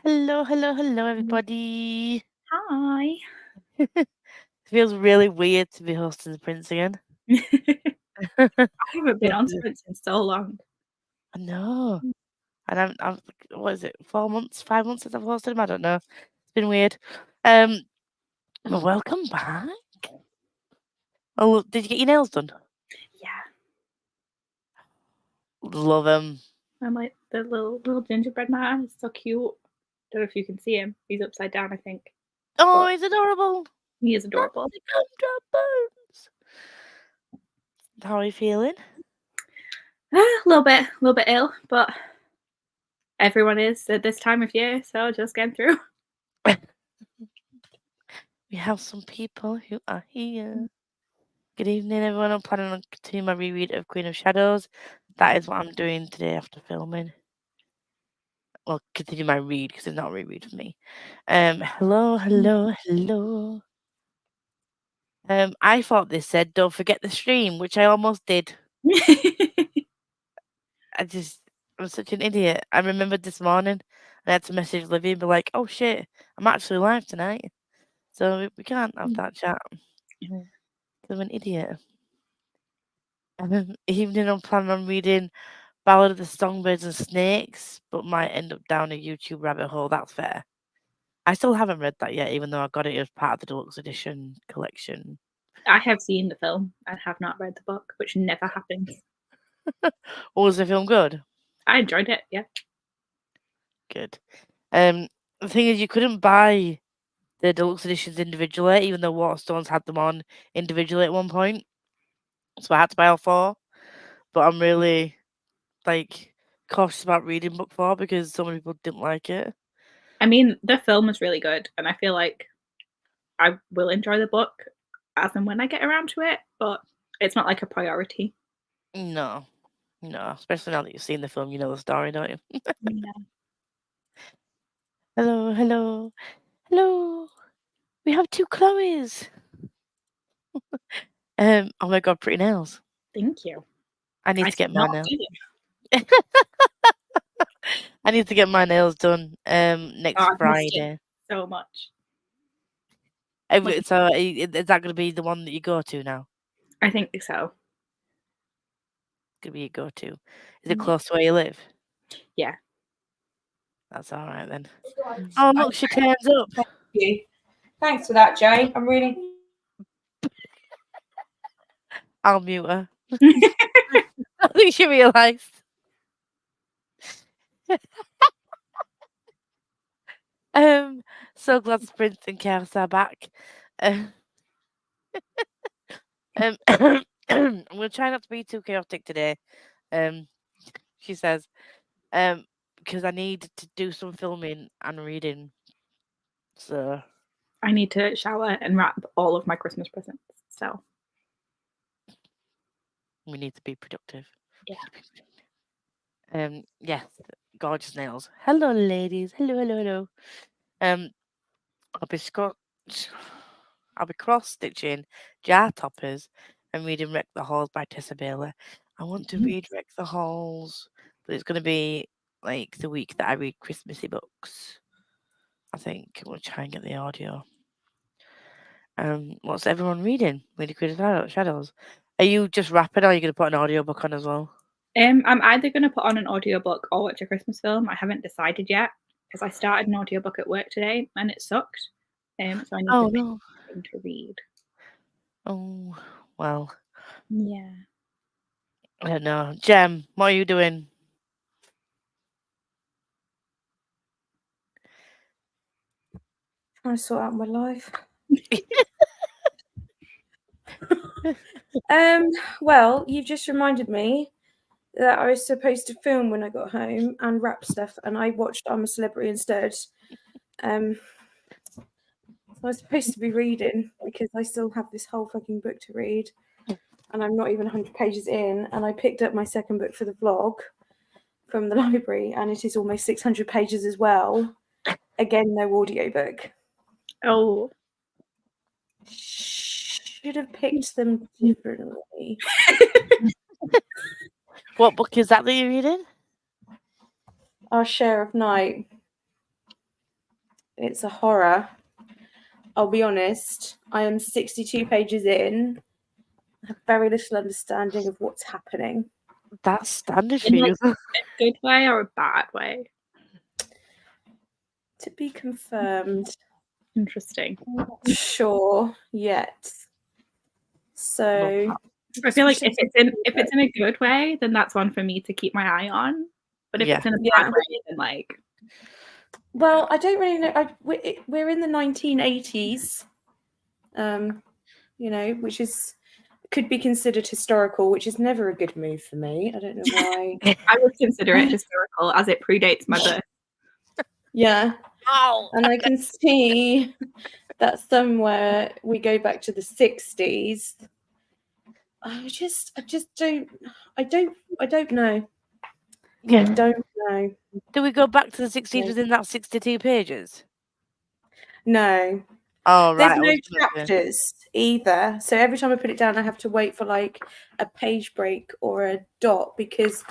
Hello, everybody. Hi. It feels really weird to be hosting the Prince again. I haven't been on Scribd in so long. I know. And I'm, what is it, 4 months, 5 months since I've hosted him? I don't know. It's been weird. Welcome back. Oh, did you get your nails done? Yeah. Love them. I'm like the little gingerbread man. He's so cute. Don't know if you can see him. He's upside down, I think. Oh, But he's adorable. he is adorable. The gumdrop bones. How are you feeling? A little bit ill, but everyone is at this time of year, so just getting through. We have some people who are here. Good evening, everyone. I'm planning on continuing my reread of Queen of Shadows. That is what I'm doing today after filming. Well, continue my read because it's not a reread for me. Hello. I thought this said don't forget the stream, which I almost did. I'm such an idiot. I remembered this morning and I had to message Livy and be like, oh shit, I'm actually live tonight. So we can't have that chat. Because I'm an idiot. Evening, I'm planning on reading Ballad of the Songbirds and Snakes, but might end up down a YouTube rabbit hole. That's fair. I still haven't read that yet, even though I got it as part of the deluxe edition collection. I have seen the film. I have not read the book, which never happens. Was the film good? I enjoyed it, yeah. Good. The thing is, you couldn't buy the deluxe editions individually, even though Waterstones had them on individually at one point. So I had to buy all 4. But I'm really, cautious about reading book 4 because so many people didn't like it. I mean, the film is really good, and I feel like I will enjoy the book as and when I get around to it, but it's not like a priority. No, especially now that you've seen the film, you know the story, don't you? Yeah. Hello. We have 2 Chloes. Oh my god, pretty nails. Thank you. I need to get my nails. I need to get my nails done next Friday. So much. So is that going to be the one that you go to now? I think so. It's going to be your go-to. Is it close to where you live? Yeah. That's all right then. Oh look, she turns up. Thank you. Thanks for that, Jay. I'm really. I'll mute her. I think she realised. So glad Sprint and Chaos are back. I'm gonna try not to be too chaotic today. She says, because I need to do some filming and reading. So I need to shower and wrap all of my Christmas presents. So we need to be productive. Yeah. Yes, gorgeous nails. Hello, ladies. Hello. I'll be cross-stitching Jar Toppers and reading Wreck the Halls by Tessa Bailey. I want to read Wreck the Halls, but it's going to be like the week that I read Christmassy books. I think we'll try and get the audio. What's everyone reading? Reading Queen of Shadows. Are you just rapping or are you going to put an audiobook on as well? I'm either going to put on an audiobook or watch a Christmas film. I haven't decided yet because I started an audiobook at work today and it sucked. So I need to pick something to read. Oh, well. Yeah. I don't know. Jem, what are you doing? Trying to sort out my life. Well, you've just reminded me that I was supposed to film when I got home and wrap stuff, and I watched I'm a Celebrity instead. I was supposed to be reading because I still have this whole fucking book to read, and I'm not even 100 pages in, and I picked up my second book for the vlog from the library, and it is almost 600 pages as well. Again, no audiobook. Oh. Should have picked them differently. What book is that you're reading? Our Share of Night. It's a horror. I'll be honest. I am 62 pages in. I have very little understanding of what's happening. That's standard for In you. like a good way or a bad way? To be confirmed. Interesting. I'm not sure yet. So I feel like if it's in a good way, then that's one for me to keep my eye on. But if it's in a bad way, then like. Well, I don't really know. We're in the 1980s, which could be considered historical, which is never a good move for me. I don't know why. I would consider it historical as it predates my birth. Yeah. Ow. And I can see that somewhere we go back to the 60s. I just don't know. I don't know. Yeah. I don't know. Do we go back to the 60s within that 62 pages? No. Oh, right. There's no chapters either. So every time I put it down, I have to wait for like a page break or a dot because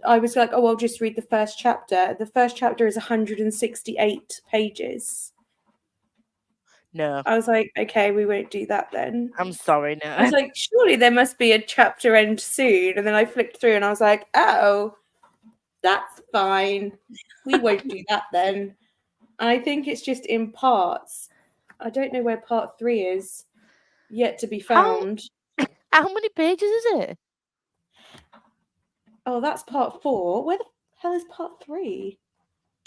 I was like, oh, I'll just read the first chapter. The first chapter is 168 pages. No. I was like, okay, we won't do that then. I'm sorry, no. I was like, surely there must be a chapter end soon. And then I flicked through and I was like, oh, that's fine. We won't do that then. And I think it's just in parts. I don't know where part 3 is yet to be found. How many pages is it? Oh, that's part 4. Where the hell is part 3?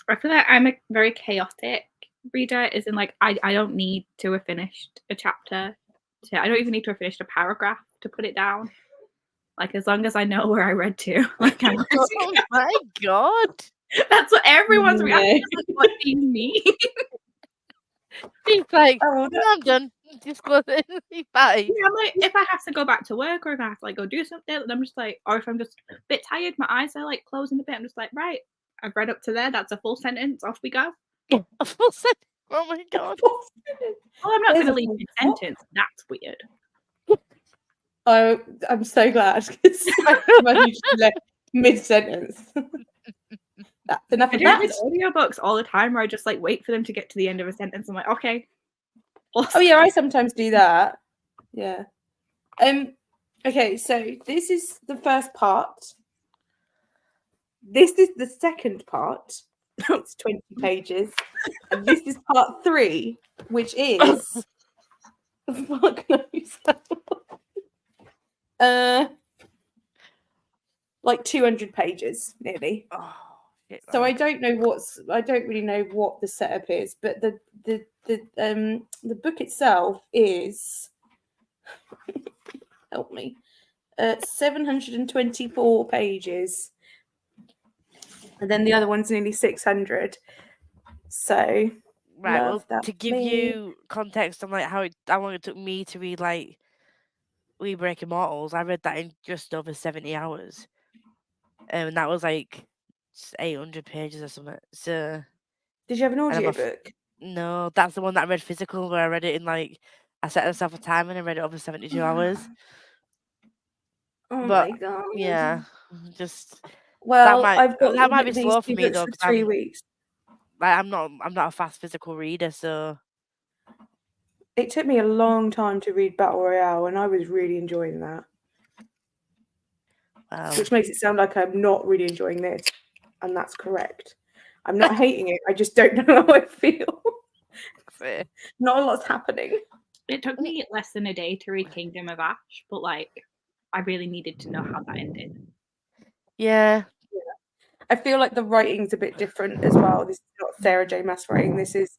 I feel like I'm a very chaotic reader, as in like I don't need to have finished a chapter. I don't even need to have finished a paragraph to put it down. Like as long as I know where I read to. Like I'm oh my god. That's what everyone's reaction is. Like, what do you mean? He's like, oh, I'm done. Just close it. Bye. Yeah, like if I have to go back to work or if I have to like go do something, I'm just like, or if I'm just a bit tired, my eyes are like closing a bit. I'm just like, right, I've read up to there. That's a full sentence. Off we go. Yeah, a full sentence. Oh my god. Well, I'm not going to leave mid sentence. That's weird. Oh, I'm so glad because I just left mid sentence. That's enough of that. I do audiobooks all the time where I just like wait for them to get to the end of a sentence. I'm like, okay. Oh yeah, I sometimes do that. Yeah. Okay, so this is the first part. This is the second part. It's 20 pages. And this is part 3, which is fuck knows. Like 200 pages nearly. Oh, so I don't really know what the setup is, but the book itself is help me 724 pages, and then the other one's nearly 600. So right, well, to give you context on like how long it took me to read like We Break Immortals, I read that in just over 70 hours. And that was like 800 pages or something. So did you have an audiobook? No, that's the one that I read physical, where I read it in like I set myself a timer and I read it over 72 hours. Oh my god. Yeah. Just I've got that might be slow for me though, for 3 weeks. Like I'm not a fast physical reader, so it took me a long time to read Battle Royale and I was really enjoying that. Wow. Which makes it sound like I'm not really enjoying this. And that's correct. I'm not hating it. I just don't know how I feel. Fair. Not a lot's happening. It took me less than a day to read Kingdom of Ash, but like I really needed to know how that ended. Yeah. I feel like the writing's a bit different as well. This is not Sarah J. Maas writing. This is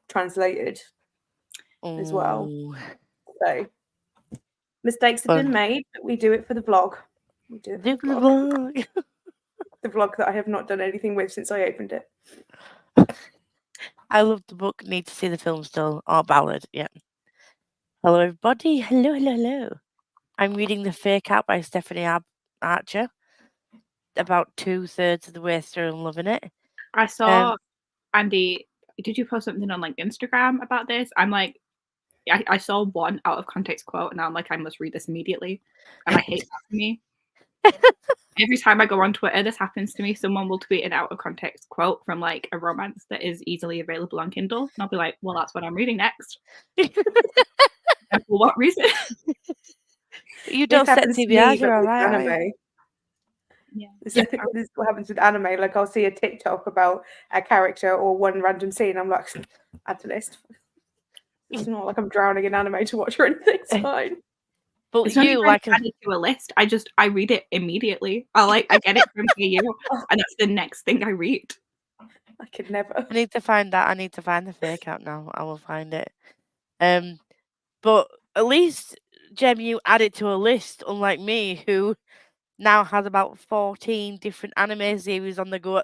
translated as well. So mistakes have been made, but we do it for the vlog. We do it for the vlog. The vlog that I have not done anything with since I opened it. I love the book. Need to see the film still. Or ballad, yeah. Hello, everybody. Hello, hello, hello. I'm reading The Fake Out by Stephanie Archer. About 2/3 of the way through and loving it. I saw Andy. Did you post something on like Instagram about this? I'm like, I saw one out of context quote, and I'm like, I must read this immediately, and I hate that for me. Every time I go on Twitter, this happens to me. Someone will tweet an out of context quote from like a romance that is easily available on Kindle, and I'll be like, "Well, that's what I'm reading next." And for what reason? You don't This set happens to TBRs, me, you're but with alright, aren't you? anime. Yeah. This is what happens with anime. Like, I'll see a TikTok about a character or one random scene. I'm like, add to list. It's not like I'm drowning in anime to watch or anything. It's fine. But It's not you even like added to a list. I read it immediately. I get it from KU, and that's the next thing I read. I could never. I need to find that. I need to find the fake out now. I will find it. But at least, Jem, you add it to a list, unlike me, who now has about 14 different anime series on the go.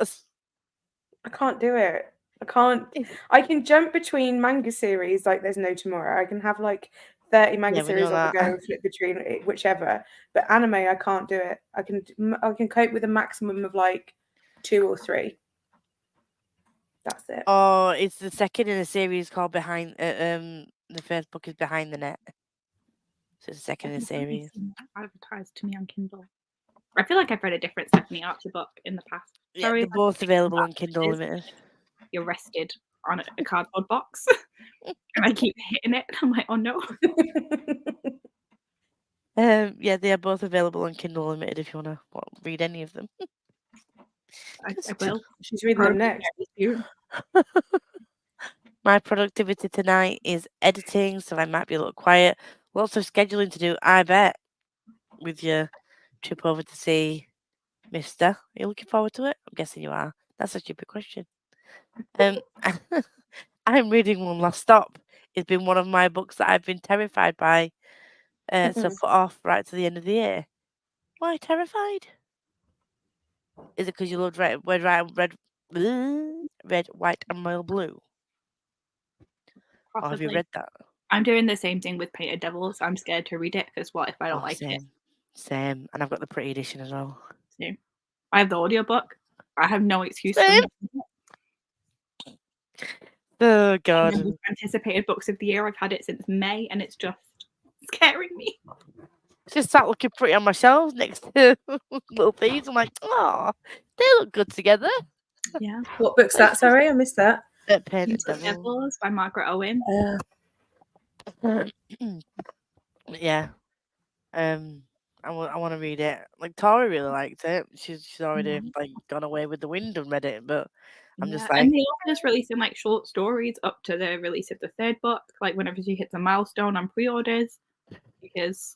I can't do it. I can't. I can jump between manga series like there's no tomorrow. I can have like 30 manga Yeah, we series know on the that. go and flip between whichever. But anime, I can't do it. I can cope with a maximum of like 2 or 3. That's it. Oh, it's the second in a series called Behind. The first book is Behind the Net. So it's the second in a series. Advertised to me on Kindle. I feel like I've read a different Stephanie Archer book in the past. Yeah, Sorry, they're if I both think available about on Kindle this. Limited. You're rested on a cardboard box, and I keep hitting it. I'm like, oh no. Yeah, they are both available on Kindle Limited if you want to read any of them. I will. She's reading them next. My productivity tonight is editing, so I might be a little quiet. Lots of scheduling to do, I bet, with your trip over to see Mister. Are you looking forward to it? I'm guessing you are. That's a stupid question. I'm reading One Last Stop. It's been one of my books that I've been terrified by, so put off right to the end of the year. Why terrified? Is it because you loved red, white, and royal blue? Or have you Possibly. read that? I'm doing the same thing with Painted Devils. I'm scared to read it because what if I don't like it? Same. And I've got the pretty edition as well. Same. I have the audiobook. I have no excuse Same. for Oh god. the anticipated books of the year. I've had it since May and it's just scaring me. It's just sat looking pretty on my shelves next to little things. I'm like, oh, they look good together. Yeah. What book's that? Sorry, I missed that. Painted Devils by Margaret Owen. Yeah. I want to read it. Like Tori really liked it. She's already like gone away with the wind and read it, but I'm just like. And the author is releasing like short stories up to the release of the 3rd book. Like whenever she hits a milestone on pre-orders, because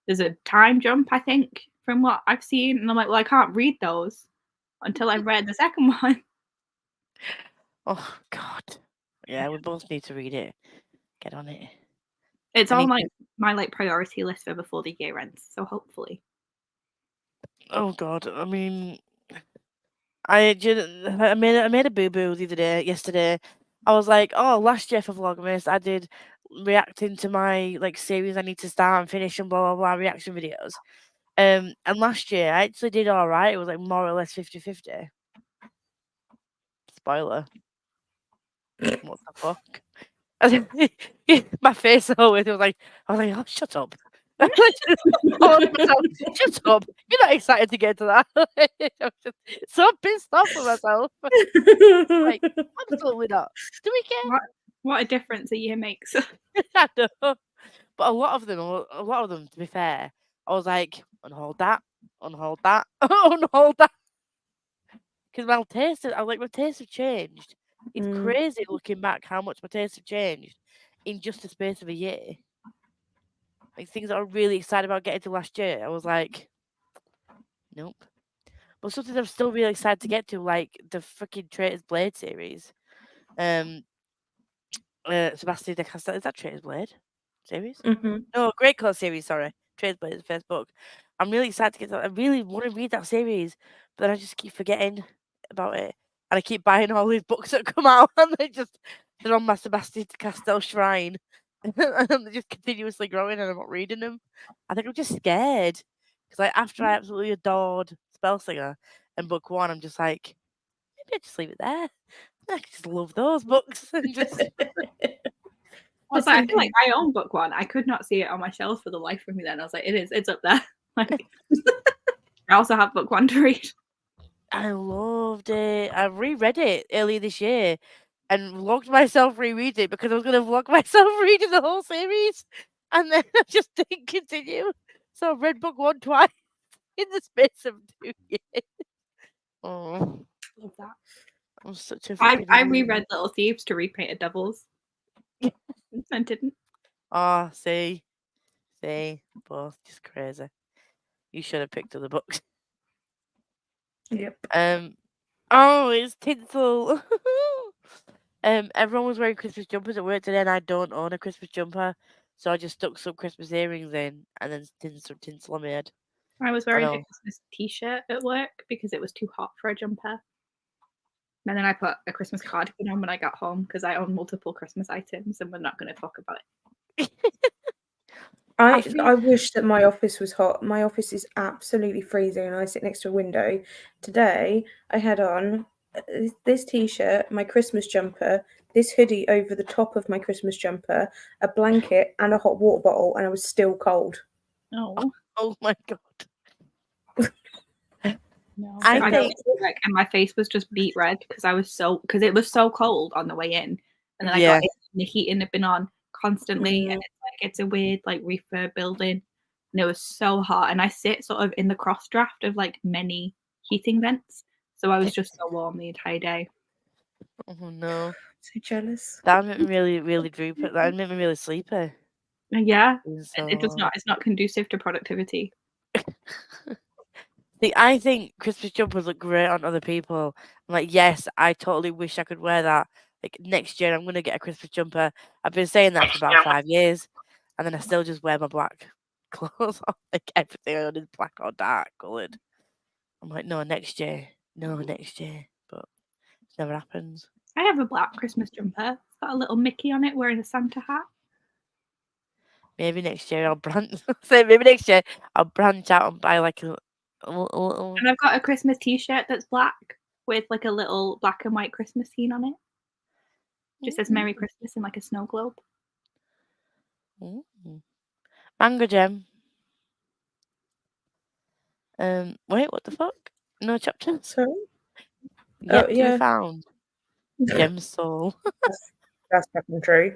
there's a time jump, I think, from what I've seen, and I'm like, well, I can't read those until I've read the second one. Oh god. Yeah, we both need to read it. Get on it. It's on like my like priority list for before the year ends, so hopefully. Oh god, I mean, I made a boo boo yesterday. I was like, oh, last year for Vlogmas, I did reacting to my like series I need to start and finish and blah blah blah reaction videos. And last year I actually did all right. It was like more or less 50-50. Spoiler. What the fuck? My face always was like, I was like, oh, shut up. Shut up. You're not excited to get to that. I'm just so pissed off with myself. Like, absolutely not. Do we care? What a difference a year makes. I know. But a lot of them, to be fair, I was like, unhold that. Unhold that. Because my tastes have changed. It's crazy looking back how much my tastes have changed in just the space of a year. Like things that I was really excited about getting to last year, I was like, nope. But something I'm still really excited to get to, like the freaking Traitor's Blade series. Sebastian de Castel, is that Traitor's Blade series? No, Great Coat series, sorry. Traitor's Blade is the first book. I'm really excited to get that. I really want to read that series, but then I just keep forgetting about it. And I keep buying all these books that come out and they're on my Sebastian de Castel shrine. And they're just continuously growing and I'm not reading them. I think I'm just scared. Because like after I absolutely adored Spellslinger and book 1, I'm just like, maybe I just leave it there. I just love those books and just Also, I feel like I own book 1. I could not see it on my shelf for the life of me then. I was like, it's up there. Like I also have book one to read. I loved it. I reread it earlier this year and vlogged myself reread it because I was going to vlog myself reading the whole series. And then I just didn't continue. So I've read book one twice in the space of 2 years. Oh, Love that. I'm such a I fucking idiot. reread Little Thieves to read Painted Devils. And didn't. Oh, see, both just crazy. You should have picked other books. Yep. Oh, it's tinsel. Everyone was wearing Christmas jumpers at work today, and I don't own a Christmas jumper, so I just stuck some Christmas earrings in, and then some tinsel I made. I was wearing a know. Christmas t-shirt at work because it was too hot for a jumper. And then I put a Christmas cardigan on when I got home because I own multiple Christmas items and we're not going to talk about it. I wish that my office was hot. My office is absolutely freezing and I sit next to a window. Today, I had on this t-shirt, my Christmas jumper, this hoodie over the top of my Christmas jumper, a blanket and a hot water bottle, and I was still cold. Oh. Oh my god. No, I got think- to work and my face was just beet red because it was so cold on the way in, and then I Yeah. got in, and the heating had been on constantly, and it's a weird like refurb building, and it was so hot, and I sit sort of in the cross draft of like many heating vents, so I was just so warm the entire day. Oh no. So jealous. That made me really, really droopy. That made me really sleepy. Yeah, So... it's not conducive to productivity. See, I think Christmas jumpers look great on other people. I'm like, yes, I totally wish I could wear that. Like next year, I'm gonna get a Christmas jumper. I've been saying that for about 5 years, and then I still just wear my black clothes on. Like everything I own is black or dark coloured. I'm like, no, next year, but it never happens. I have a black Christmas jumper. It's got a little Mickey on it wearing a Santa hat. Maybe next year I'll branch. Maybe next year I'll branch out and buy like a little. And I've got a Christmas t-shirt that's black with like a little black and white Christmas scene on it. Just says Merry Christmas in like a snow globe. Mango gem. Wait, what the fuck? No chapter. Sorry? Yet to yeah. be found. Gem soul. That's fucking true.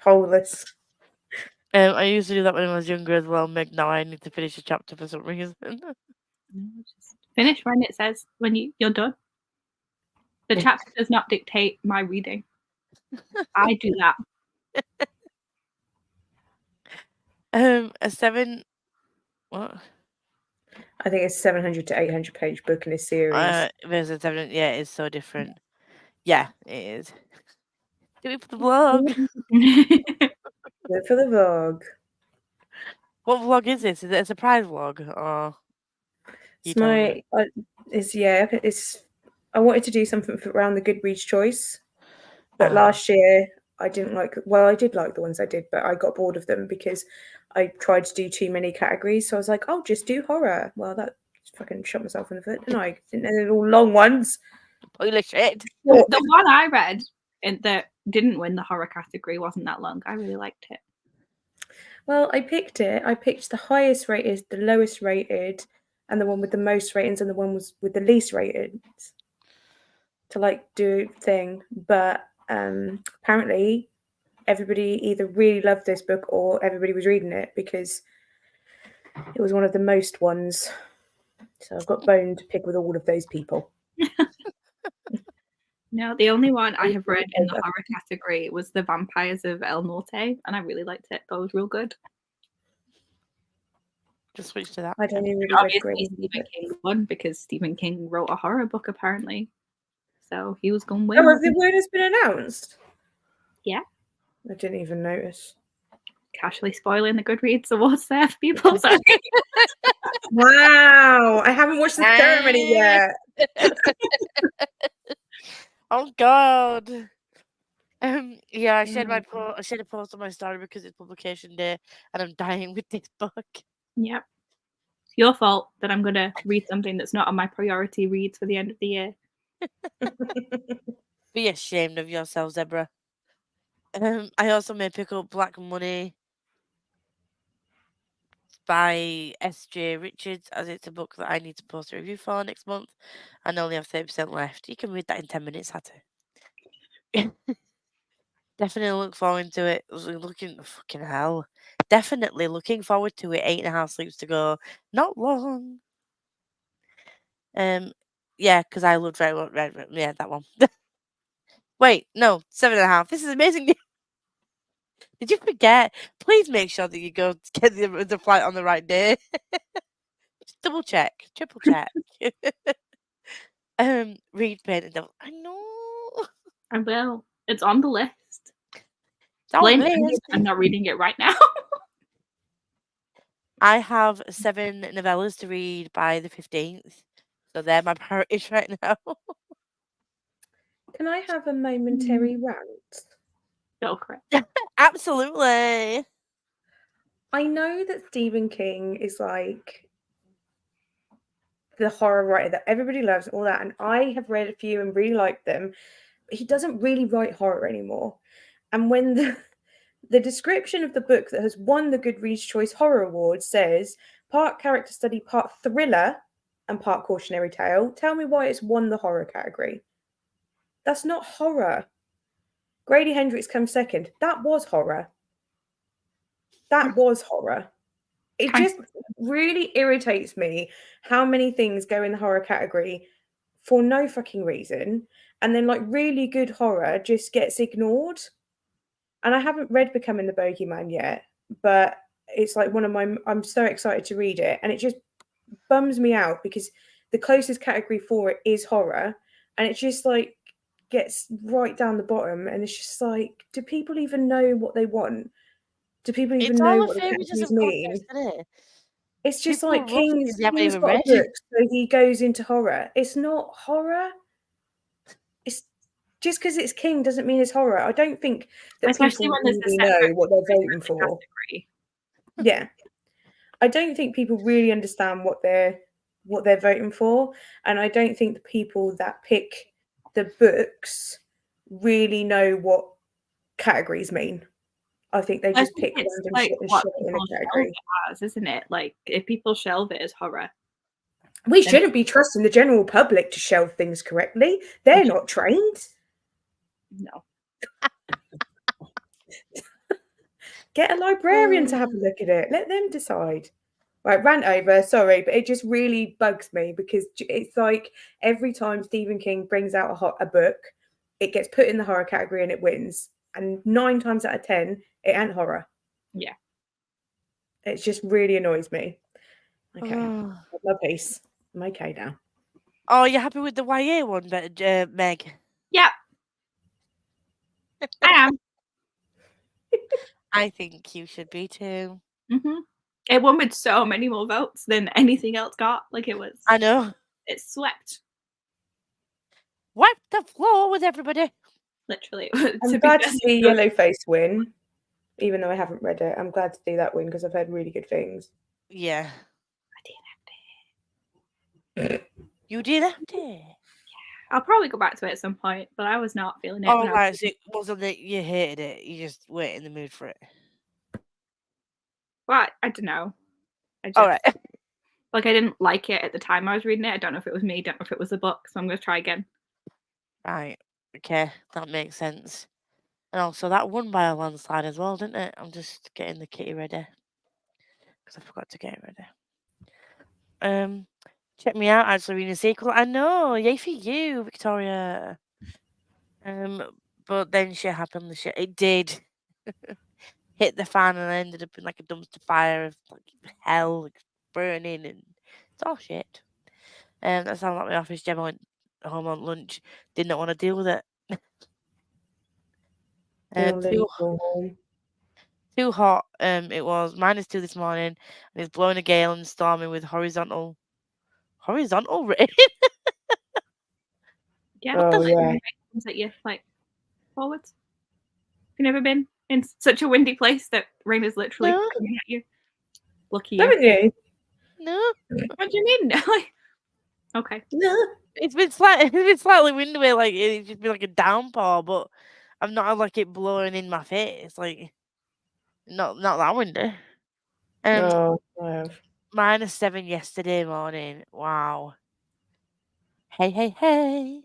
Holeless. I used to do that when I was younger as well, Meg. Now I need to finish a chapter for some reason. Just finish when it says when you're done. The chapter does not dictate my reading. I do that. A 7. What? I think it's 700 to 800 page book in a series. There's a 7. Yeah, it's so different. Yeah, it is. Do it for the vlog. Do it for the vlog. What vlog is this? Is it a surprise vlog or? It's I wanted to do something around the Goodreads choice, but last year I didn't like. Well, I did like the ones I did, but I got bored of them because I tried to do too many categories. So I was like, "I'll just do horror." Well, that fucking shot myself in the foot, didn't I? Didn't know they were all long ones. Holy shit! The one I read and that didn't win the horror category wasn't that long. I really liked it. Well, I picked it. I picked the highest rated, the lowest rated, and the one with the most ratings, and the one was with the least rated to like do thing. But apparently, everybody either really loved this book or everybody was reading it because it was one of the most ones. So I've got bone to pick with all of those people. No, the only one I have read in the horror category was The Vampires of El Norte, and I really liked it. That was real good. Just switch to that. I don't even really Obviously, Stephen King won because Stephen King wrote a horror book, apparently. So he was going to win. Oh, the word has been announced? Yeah. I didn't even notice. Casually spoiling the Goodreads awards there for people. Sorry. Wow, I haven't watched the ceremony yet. Oh God. Yeah, I shared a post on my story because it's publication day, and I'm dying with this book. Yep. It's your fault that I'm going to read something that's not on my priority reads for the end of the year. Be ashamed of yourself, Zebra. I also may pick up Black Money. by S.J. Richards, as it's a book that I need to post a review for next month and only have 30% left. You can read that in 10 minutes, Hattie. Definitely look forward to it. Looking fucking hell. Definitely looking forward to it. 8.5 sleeps to go. Not long. Yeah, because I loved Red. Yeah, that one. Wait, no, 7.5. This is amazing. Did you forget? Please make sure that you go get the flight on the right day. Just double check, triple check. Read Pain and Devil. I know. I will. It's on the list. It's on Blame the me, list. I'm not reading it right now. I have 7 novellas to read by the 15th. So they're my priorities right now. Can I have a momentary rant? Go for it. Absolutely. I know that Stephen King is like the horror writer that everybody loves, all that, and I have read a few and really liked them. But he doesn't really write horror anymore. And when the description of the book that has won the Goodreads Choice Horror Award says part character study, part thriller, and part cautionary tale, tell me why it's won the horror category. That's not horror. Grady Hendrix comes second. That was horror. That was horror. It just really irritates me how many things go in the horror category for no fucking reason, and then like really good horror just gets ignored. And I haven't read Becoming the Bogeyman yet, but it's like one of my. I'm so excited to read it, and it just bums me out because the closest category for it is horror, and it just like gets right down the bottom, and it's just like, do people even know what they want? Do people even It's know all a what the categories favoritism mean? contest, isn't it? It's just People like love it King's because they haven't even got a read. book, so he goes into horror. It's not horror. It's just because it's King doesn't mean it's horror. I don't think that Especially people when there's really a know separate what they're voting for. category. Yeah, I don't think people really understand what they're voting for, and I don't think the people that pick the books really know what categories mean. I think they I just think pick it's random like shit and what shove it in a people shelve category. it as, isn't it? Like if people shelve it as horror, We then shouldn't be trusting the general public to shelve things correctly. They're not trained. no. Get a librarian to have a look at it. Let them decide. Right, rant over. Sorry, but it just really bugs me because it's like every time Stephen King brings out a book, it gets put in the horror category and it wins. And 9 times out of 10, it ain't horror. Yeah. It just really annoys me. Okay, Oh. my piece. I'm okay now. Oh, you're happy with the YA one, Meg? Yeah. I am. I think you should be too. Mm-hmm. It won with so many more votes than anything else got. Like it was. I know. It swept. Wipe the floor with everybody. Literally. I'm glad to see Yellowface win, even though I haven't read it. I'm glad to see that win because I've heard really good things. Yeah. You did have to. Yeah. I'll probably go back to it at some point, but I was not feeling it. Oh, right. So it wasn't that you hated it. You just weren't in the mood for it. Well, I don't know. All right. Like I didn't like it at the time I was reading it. I don't know if it was me. Don't know if it was the book. So I'm going to try again. Right. Okay. That makes sense. And also, that won by a landslide as well, didn't it? I'm just getting the kitty ready. Because I forgot to get it ready. Check me out, actually reading a sequel. I know. Yay for you, Victoria. But then shit happened. It did. Hit the fan and ended up in like a dumpster fire of like hell, like, burning, and it's all shit. That sounded like my office. Gemma went home on lunch. Did not want to deal with it. Too hot. It was -2 this morning, and it's blowing a gale and storming with horizontal rain. Yeah. Oh yeah. Comes at you like forwards. Have you never been in such a windy place that rain is literally coming at you? Lucky you. Haven't you? No. What do you mean? Like, okay. No. It's been slightly windy, like it's just been like a downpour, but I've not had like it blowing in my face. Like not that windy. Oh, I have. -7 yesterday morning. Wow. Hey, hey, hey.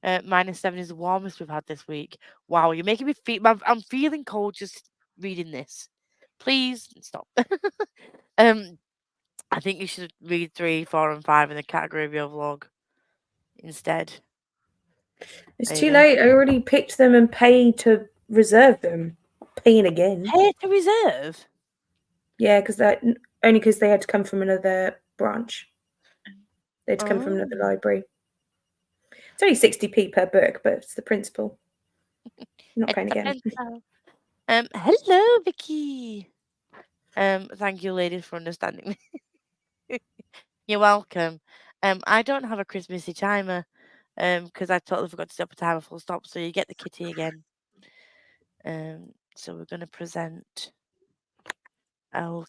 -7 is the warmest we've had this week. Wow, you're making me feel. I'm feeling cold just reading this. Please stop. I think you should read 3, 4, and 5 in the category of your vlog instead. It's There you too go. late. I already picked them and paid to reserve them. Paying again. Pay to reserve. Yeah, because only because they had to come from another branch. They had to come from another Oh. library. It's only 60p per book, but it's the principle. You're not It's paying a again. pencil. Hello, Vicky. Thank you, ladies, for understanding me. You're welcome. I don't have a Christmassy timer, because I totally forgot to set up a timer full stop. So you get the kitty again. So we're gonna present El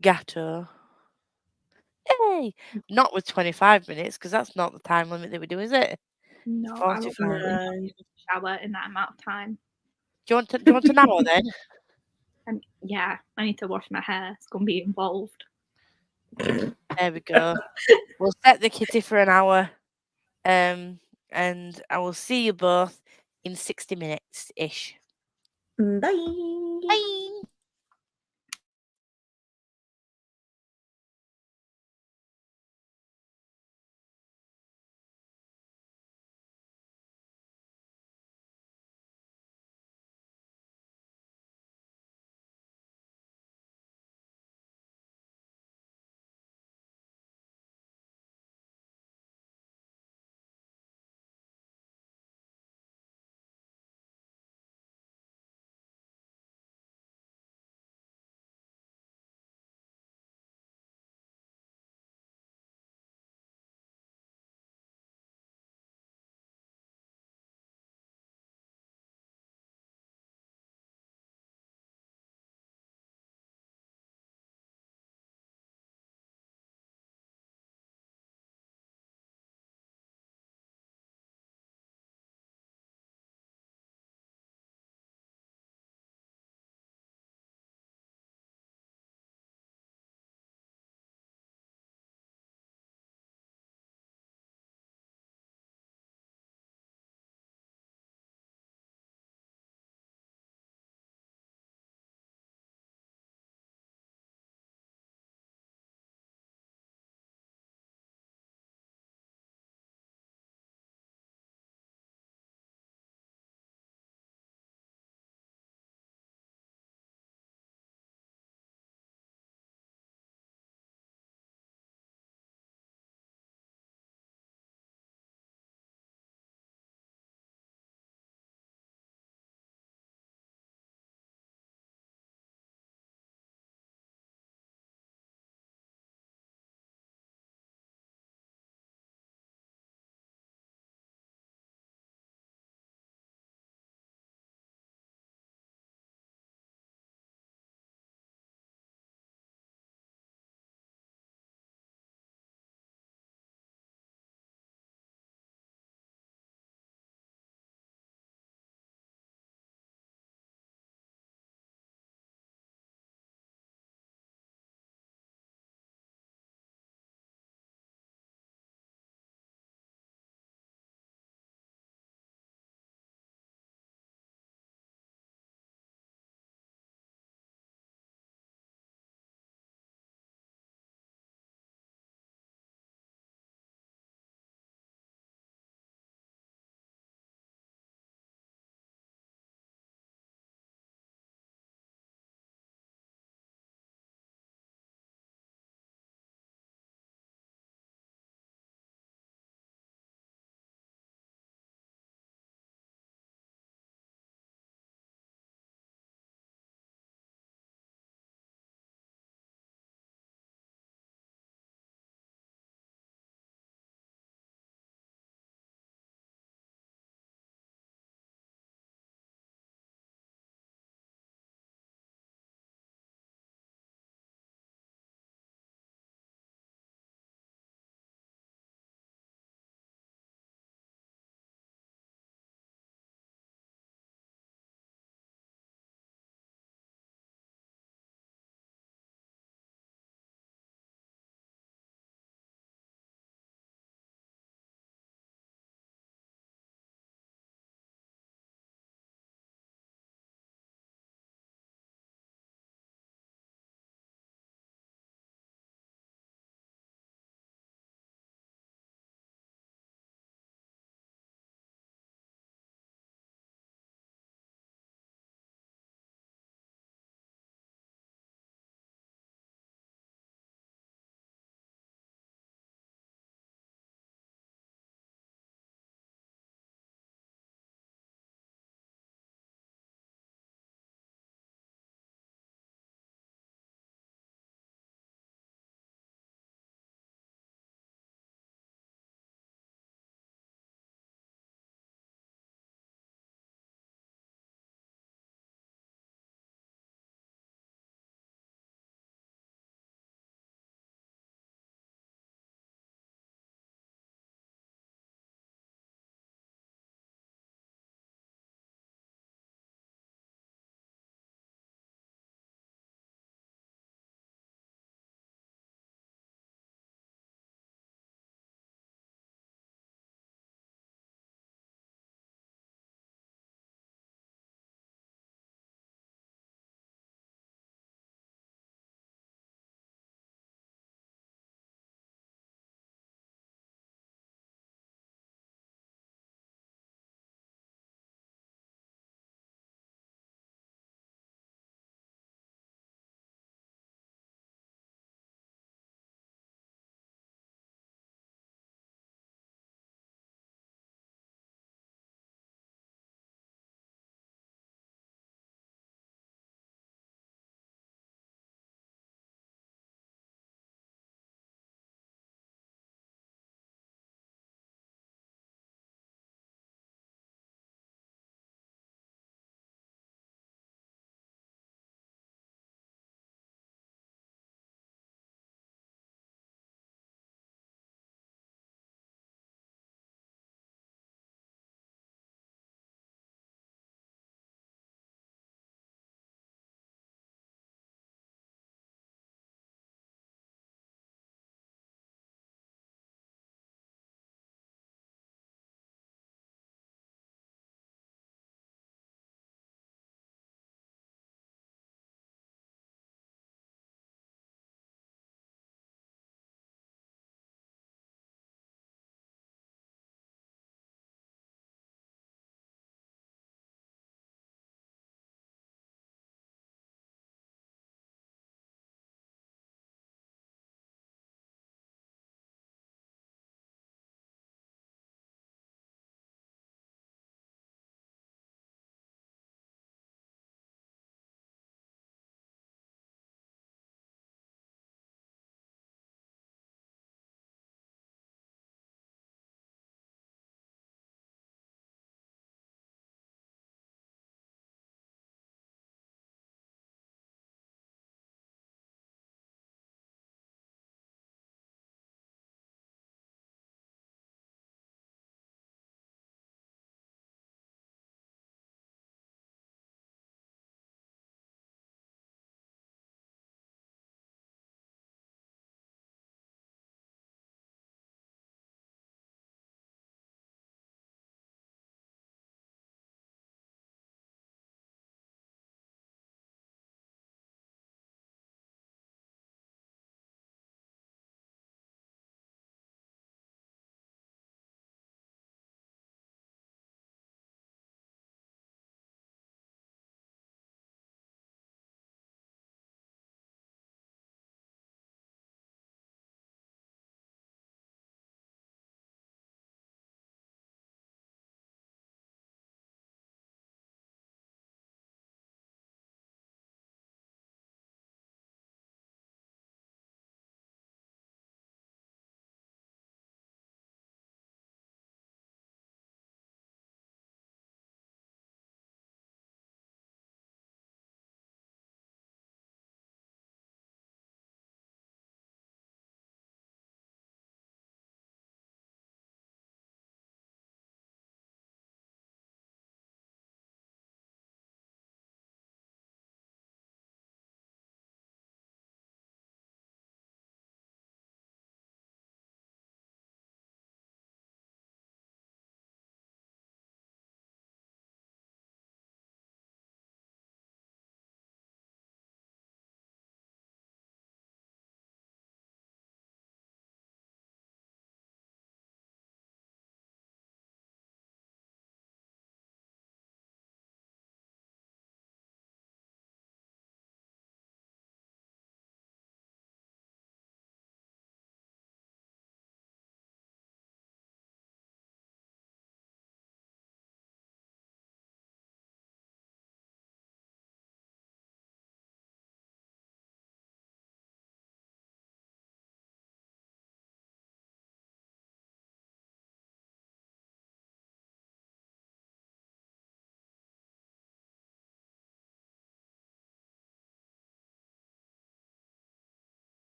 Gato. Yay! Not with 25 minutes, because that's not the time limit that we do, is it? No, I will 45. probably not be able to shower in that amount of time. Do you want an hour then? And yeah, I need to wash my hair. It's gonna be involved. There we go. We'll set the kitty for an hour. And I will see you both in 60 minutes ish. Bye. Bye.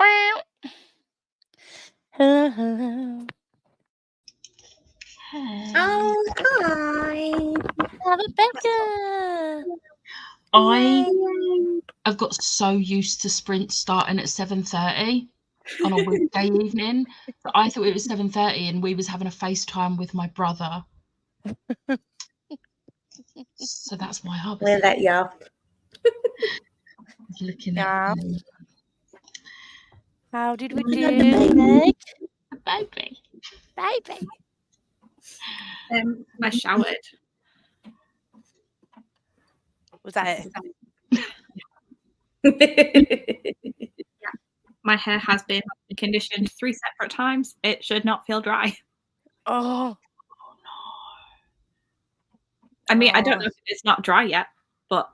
Hello. Oh, hi. Rebecca. I have got so used to Sprint starting at 7:30 on a weekday evening that I thought it was 7:30 and we was having a FaceTime with my brother. So that's why I was We'll let you. looking Yeah. at How did we Look do, at the baby. Meg? the baby. Baby. I showered. Was that it? My hair has been conditioned 3 separate times. It should not feel dry. Oh. I mean, I don't Oh. know if it's not dry yet, but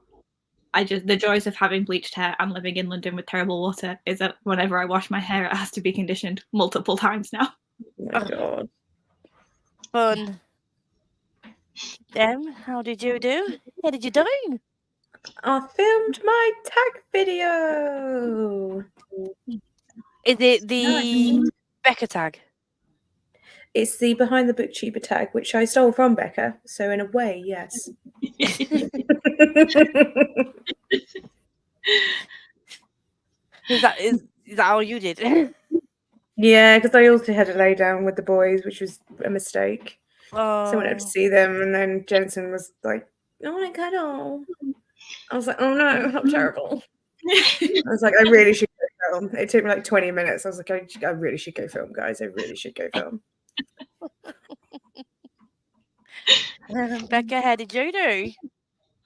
the joys of having bleached hair and living in London with terrible water is that whenever I wash my hair, it has to be conditioned multiple times now. Oh my God. Fun. Dem, how did you do? How did you do? I filmed my tag video. Is it the Becca tag? It's the Behind the Booktuber tag, which I stole from Becca. So in a way, yes. Is that all you did? Yeah, because I also had a lay down with the boys, which was a mistake. Oh. So I went up to see them, and then Jensen was like, "I want to cuddle." I was like, "Oh no, I'm terrible." I was like, "I really should go film." It took me like 20 minutes. I was like, I really should go film, guys. I really should go film. Becca, how did you do?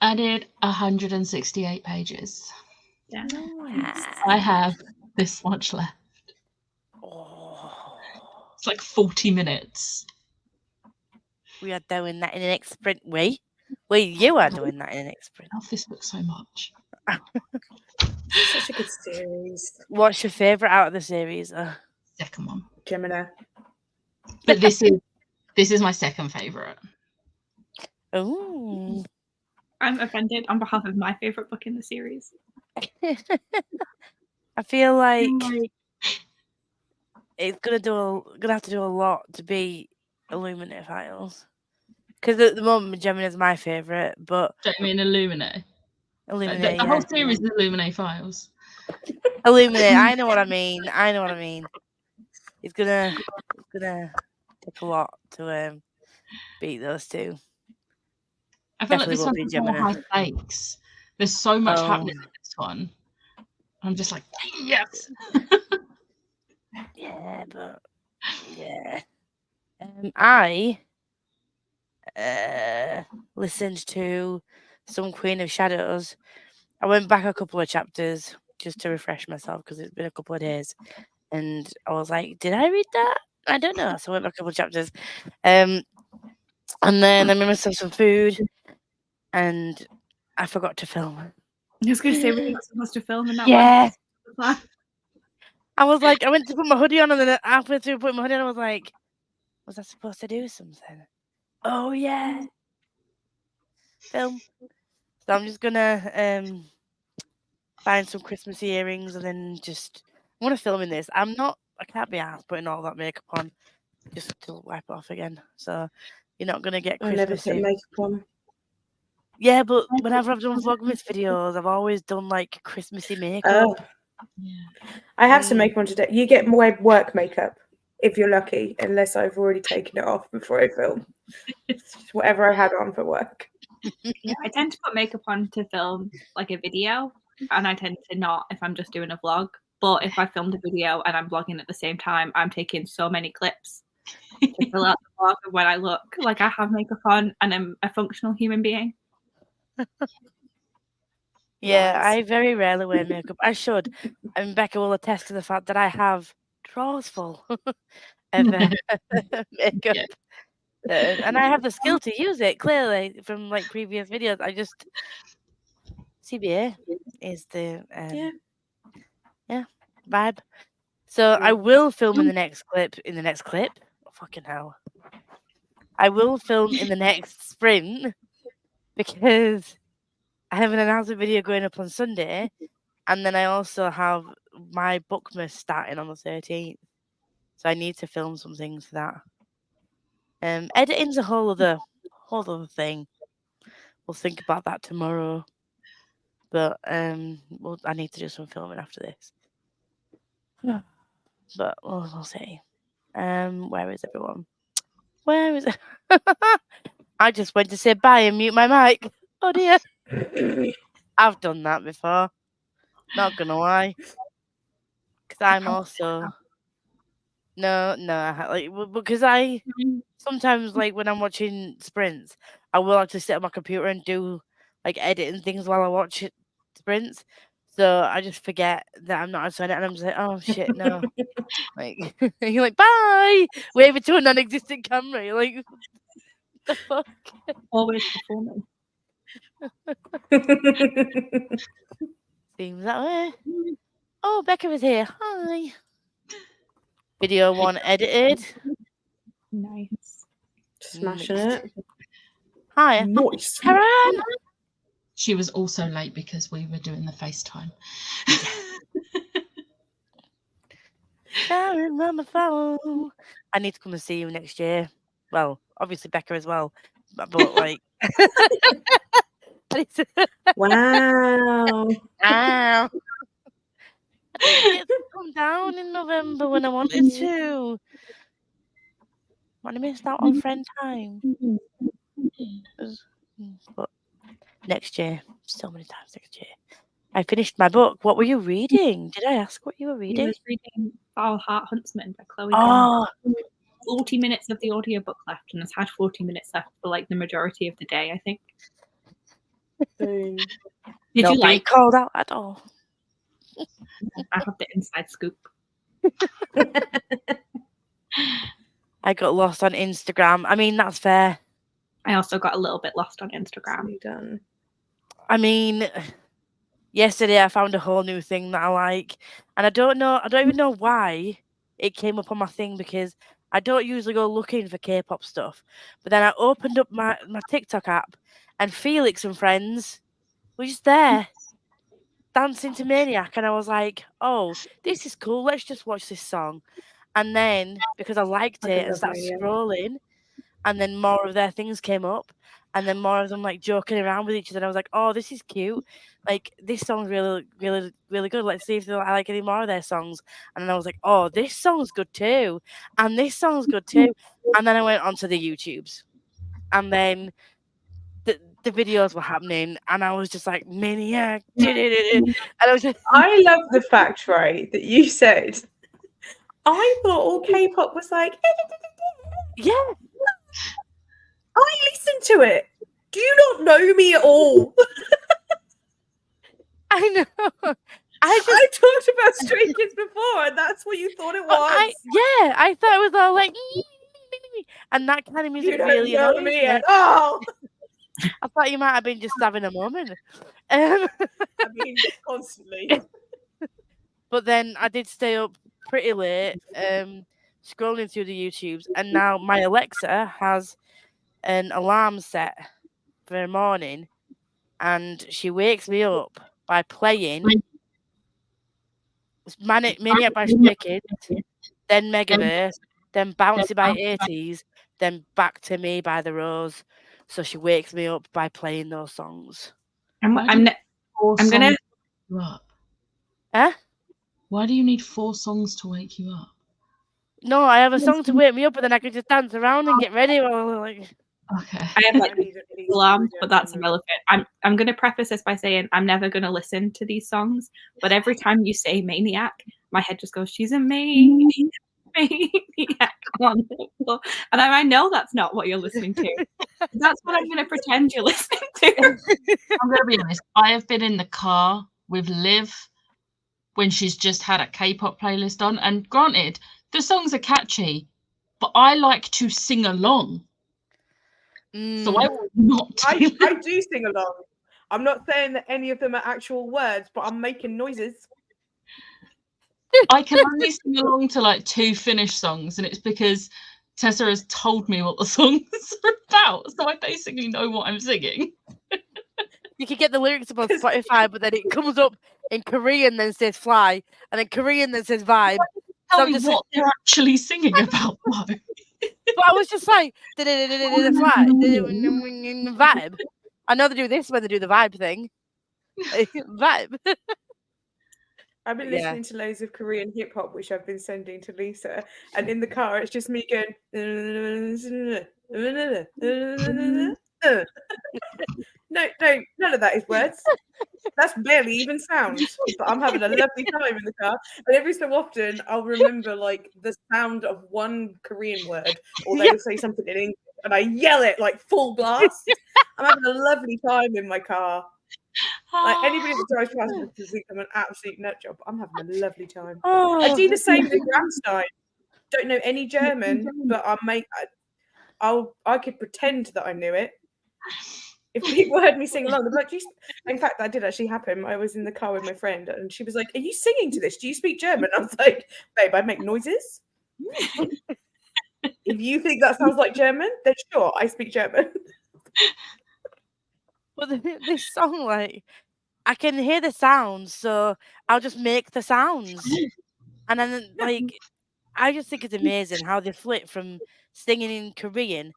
I did 168 pages. Yeah. Nice. I have this much left. Oh. It's like 40 minutes. We are doing that in the next sprint, you are doing that in the next sprint. I love this book so much. Such a good series. What's your favourite out of the series? Second one. Gemini. But this is my second favourite. Oh. I'm offended on behalf of my favourite book in the series. I feel like it's gonna have to do a lot to be Illuminate Files. Because at the moment, Gemini is my favourite, but Don't you mean Illuminate? Illuminate, The whole series is Illuminate Files. Illuminate. I know what I mean. It's gonna take a lot to beat those two. I feel Definitely like won't this be one's more Gemini. high stakes. There's so much happening Oh. in this one. I'm just like, yes. Yeah, but yeah. I listened to some Queen of Shadows. I went back a couple of chapters just to refresh myself because it's been a couple of days, and I was like, "Did I read that? I don't know." So I went back a couple of chapters, and then I made myself some food, and I forgot to film. I was going to say we're not supposed to film in that Yeah. one. I was like, I went to put my hoodie on, and then halfway through putting my hoodie on, I was like, was I supposed to do something? Oh yeah, film. So I'm just gonna find some Christmas earrings and then I want to film in this. I can't be asked putting all that makeup on just to wipe it off again. So you're not gonna get I never Christmas. put makeup on. Yeah, but whenever I've done vlogmas videos, I've always done like Christmassy makeup. Oh. I have some makeup on today. You get more work makeup if you're lucky, unless I've already taken it off before I film. It's just whatever I had on for work. Yeah, I tend to put makeup on to film like a video, and I tend to not if I'm just doing a vlog. But if I filmed a video and I'm vlogging at the same time, I'm taking so many clips to fill out the vlog of when I look like I have makeup on and I'm a functional human being. Yeah, Lies. I very rarely wear makeup. I should. And Becca will attest to the fact that I have drawers full of makeup. Yeah. And I have the skill to use it, clearly, from like previous videos. I just CBA is the vibe. So I will film in the next clip. Oh, fucking hell. I will film in the next sprint because I have an announcement video going up on Sunday, and then I also have my Bookmas starting on the 13th, so I need to film some things for that. Editing's a whole other thing. We'll think about that tomorrow. But well, I need to do some filming after this. But we'll see. Where is everyone? Where is it? I just went to say bye and mute my mic. Oh dear. I've done that before. Not gonna lie. Because I'm also no, like because I sometimes like when I'm watching sprints, I will actually sit on my computer and do like editing things while I watch sprints. So I just forget that I'm not outside it, and I'm just like, oh shit, no. Like you're like, bye, wave it to a non-existent camera. You're like, what the fuck? Always performing. Seems that way. Oh, Becca is here. Hi. Video 1 edited. Nice. Smashing it. Hi. Nice. Karen. She was also late because we were doing the FaceTime. Karen on the phone. I need to come and see you next year. Well, obviously Becca as well. But like Wow. I didn't get to come down in November when I wanted to. When I missed out on friend time. But next year, so many times next year. I finished my book. What were you reading? Did I ask what you were I reading? was reading Foul Heart Huntsman by Chloe. Oh, 40 minutes of the audiobook left, and it's had 40 minutes left for like the majority of the day, I think. Boom. Did not you being like? called out at all. I have the inside scoop. I got lost on Instagram. I mean, that's fair. I also got a little bit lost on Instagram. Well done. I mean, yesterday I found a whole new thing that I like, and I don't even know why it came up on my thing, because I don't usually go looking for K-pop stuff. But then I opened up my TikTok app, and Felix and friends were just there dancing to Maniac, and I was like, oh, this is cool. Let's just watch this song. And then because I liked I it and love started Maniac. scrolling, and then more of their things came up, and then more of them like joking around with each other. And I was like, oh, this is cute. Like, this song's really, really, really good. Let's see if I like any more of their songs. And then I was like, oh, this song's good too. And this song's good too. And then I went onto the YouTubes. And then the videos were happening. And I was just like, Maniac. And I was just... I love the fact, right, that you said, I thought all K-pop was like, yeah. I listened to it. Do you not know me at all? I know. I talked about Stray Kids before, and that's what you thought it was. I thought it was all like, and that kind of music You don't really know annoys me me. at all. I thought you might have been just having a moment. I mean, constantly. But then I did stay up pretty late, scrolling through the YouTubes, and now my Alexa has an alarm set for the morning, and she wakes me up by playing Maniac by Stray Kids, then Megaverse, then Bouncy by 80s, then Back to Me by The Rose. So she wakes me up by playing those songs. I'm gonna. You up? Huh? Why do you need 4 songs to wake you up? No, I have a song to wake me up, and then I can just dance around and get ready. Like, Okay. I have like alarms, but that's irrelevant. I'm going to preface this by saying I'm never going to listen to these songs, but every time you say Maniac, my head just goes, she's a maniac on the floor. And I know that's not what you're listening to. That's what I'm going to pretend you're listening to. I'm going to be honest. I have been in the car with Liv when she's just had a K-pop playlist on, and granted, the songs are catchy, but I like to sing along. So I will not. I do sing along. I'm not saying that any of them are actual words, but I'm making noises. I can only sing along to like 2 Finnish songs, and it's because Tessa has told me what the songs are about, so I basically know what I'm singing. you can get the lyrics up on Spotify, but then it comes up in Korean then says fly, and in Korean then says vibe. Tell So me what they're actually singing about, though. But I was just like, fly, vibe. I know they do this when they do the vibe thing. Vibe. I've been Yeah. listening to loads of Korean hip hop, which I've been sending to Lisa, and in the car it's just me going. No, none of that is words. That's barely even sound. But I'm having a lovely time in the car, and every so often I'll remember like the sound of one Korean word, or they'll say something in English, and I yell it like full blast. I'm having a lovely time in my car. Like anybody that drives past me to think I'm an absolute nut job. I'm having a lovely time. I do the same with Ramstein. Don't know any German, but I could pretend that I knew it. If people heard me sing along, they'd be like, in fact, that did actually happen. I was in the car with my friend, and she was like, "Are you singing to this? Do you speak German?" I was like, "Babe, I make noises. If you think that sounds like German, then sure, I speak German." But this song, like, I can hear the sounds, so I'll just make the sounds. And then, like, I just think it's amazing how they flip from singing in Korean,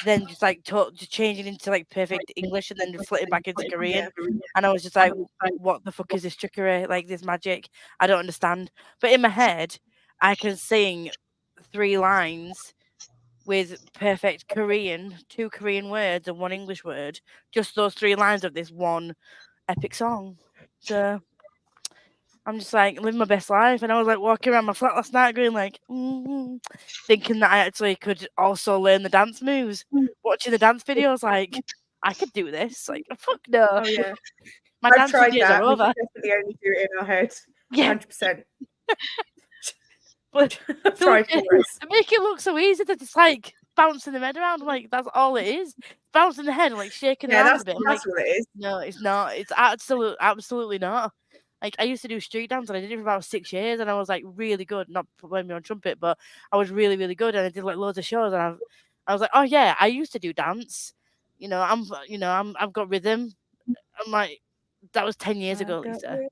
then just like just changing into like perfect English, and then flitting back into Korean. And I was just like, what the fuck is this trickery? Like this magic? I don't understand. But in my head, I can sing 3 lines with perfect Korean, 2 Korean words and 1 English word. Just those 3 lines of this one epic song. So I'm just like living my best life, and I was like walking around my flat last night, going like, thinking that I actually could also learn the dance moves. Watching the dance videos, like I could do this. Like fuck no. Oh yeah, My I've dancing tried days that. are We over. can definitely only do it in our head. Yeah, 100%. but I've tried for us. to make it look so easy that it's like bouncing the head around. I'm like that's all it is. Bouncing the head and like shaking Yeah, around that's a bit. I'm like, what it is. no, it's not. It's absolutely not. Like I used to do street dance, and I did it for about 6 years, and I was like really good. Not playing me on trumpet, but I was really, really good, and I did like loads of shows, and I was like, oh yeah, I used to do dance. I've got rhythm. I'm like, that was 10 years ago, Lisa.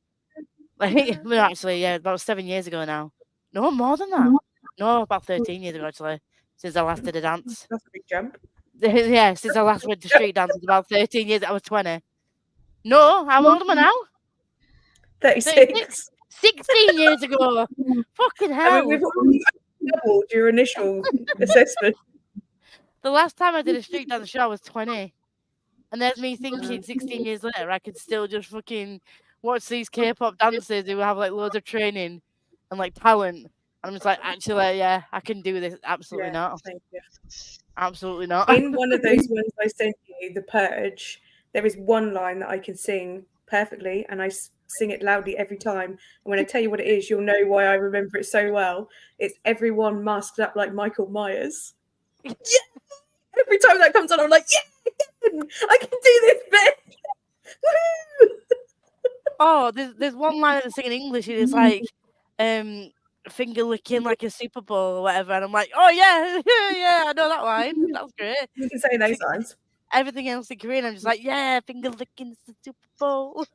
Like, well, actually, yeah, about 7 years ago now. No, more than that. No, about 13 years ago actually, since I last did a dance. That's a big jump. Yeah, since I last went to street dance, it's about 13 years. I was 20. No, how old am I now? 36. 16 years ago. Fucking hell. I mean, we've already doubled your initial assessment. The last time I did a street dance show, I was 20. And there's me thinking 16 years later, I could still just fucking watch these K-pop dancers who have like loads of training and like talent. And I'm just like, actually, yeah, I can do this. Absolutely not. Thank you. Absolutely not. In one of those ones I sent you, The Purge, there is one line that I can sing perfectly, and I sing it loudly every time. And when I tell you what it is, you'll know why I remember it so well. It's everyone masked up like Michael Myers. Yeah! Every time that comes on, I'm like, yeah, I can do this bit. Woo! Oh, there's one line that's singing English, and it's like, finger licking like a Super Bowl or whatever, and I'm like, oh yeah, yeah, I know that line. That's great. You can say those lines. Everything else in Korean, I'm just like, yeah, finger licking the Super Bowl.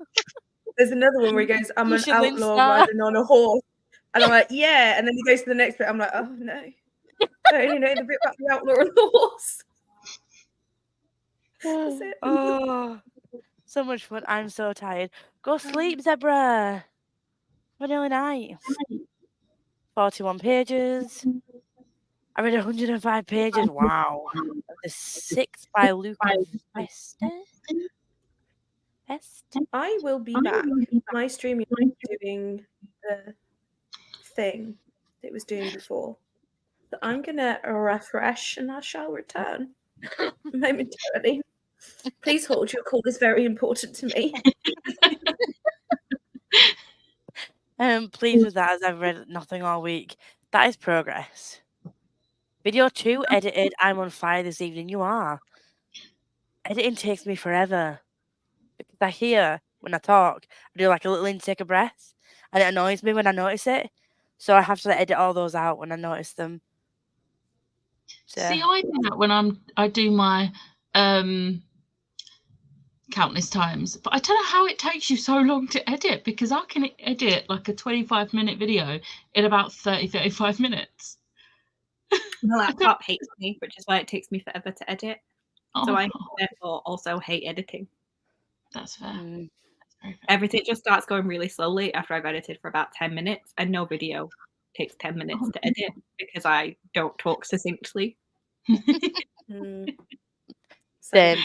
There's another one where he goes, I'm an Michelin outlaw star. riding on a horse. And I'm like, yeah. And then he goes to the next bit. I'm like, oh no. I only know the bit about the outlaw and the horse. That's it. Oh, so much fun. I'm so tired. Go sleep, Zebra. Have an early night. 41 pages. I read 105 pages. Wow. The 6th by Luca Feste. I will be back. My streaming is doing the thing it was doing before. So I'm going to refresh and I shall return momentarily. Please hold, your call is very important to me. Pleased with that, as I've read nothing all week. That is progress. Video 2 edited. I'm on fire this evening. You are. Editing takes me forever. Because I hear when I talk, I do like a little intake of breath, and it annoys me when I notice it. So I have to edit all those out when I notice them. So. See, I do that when I do my countless times, but I don't know how it takes you so long to edit, because I can edit like a 25-minute video in about 35 minutes. My laptop hates me, which is why it takes me forever to edit. So I Oh, therefore also hate editing. that's fair. Mm. That's very fair. Everything just starts going really slowly after I've edited for about 10 minutes, and no video takes 10 minutes to edit because I don't talk succinctly. Same.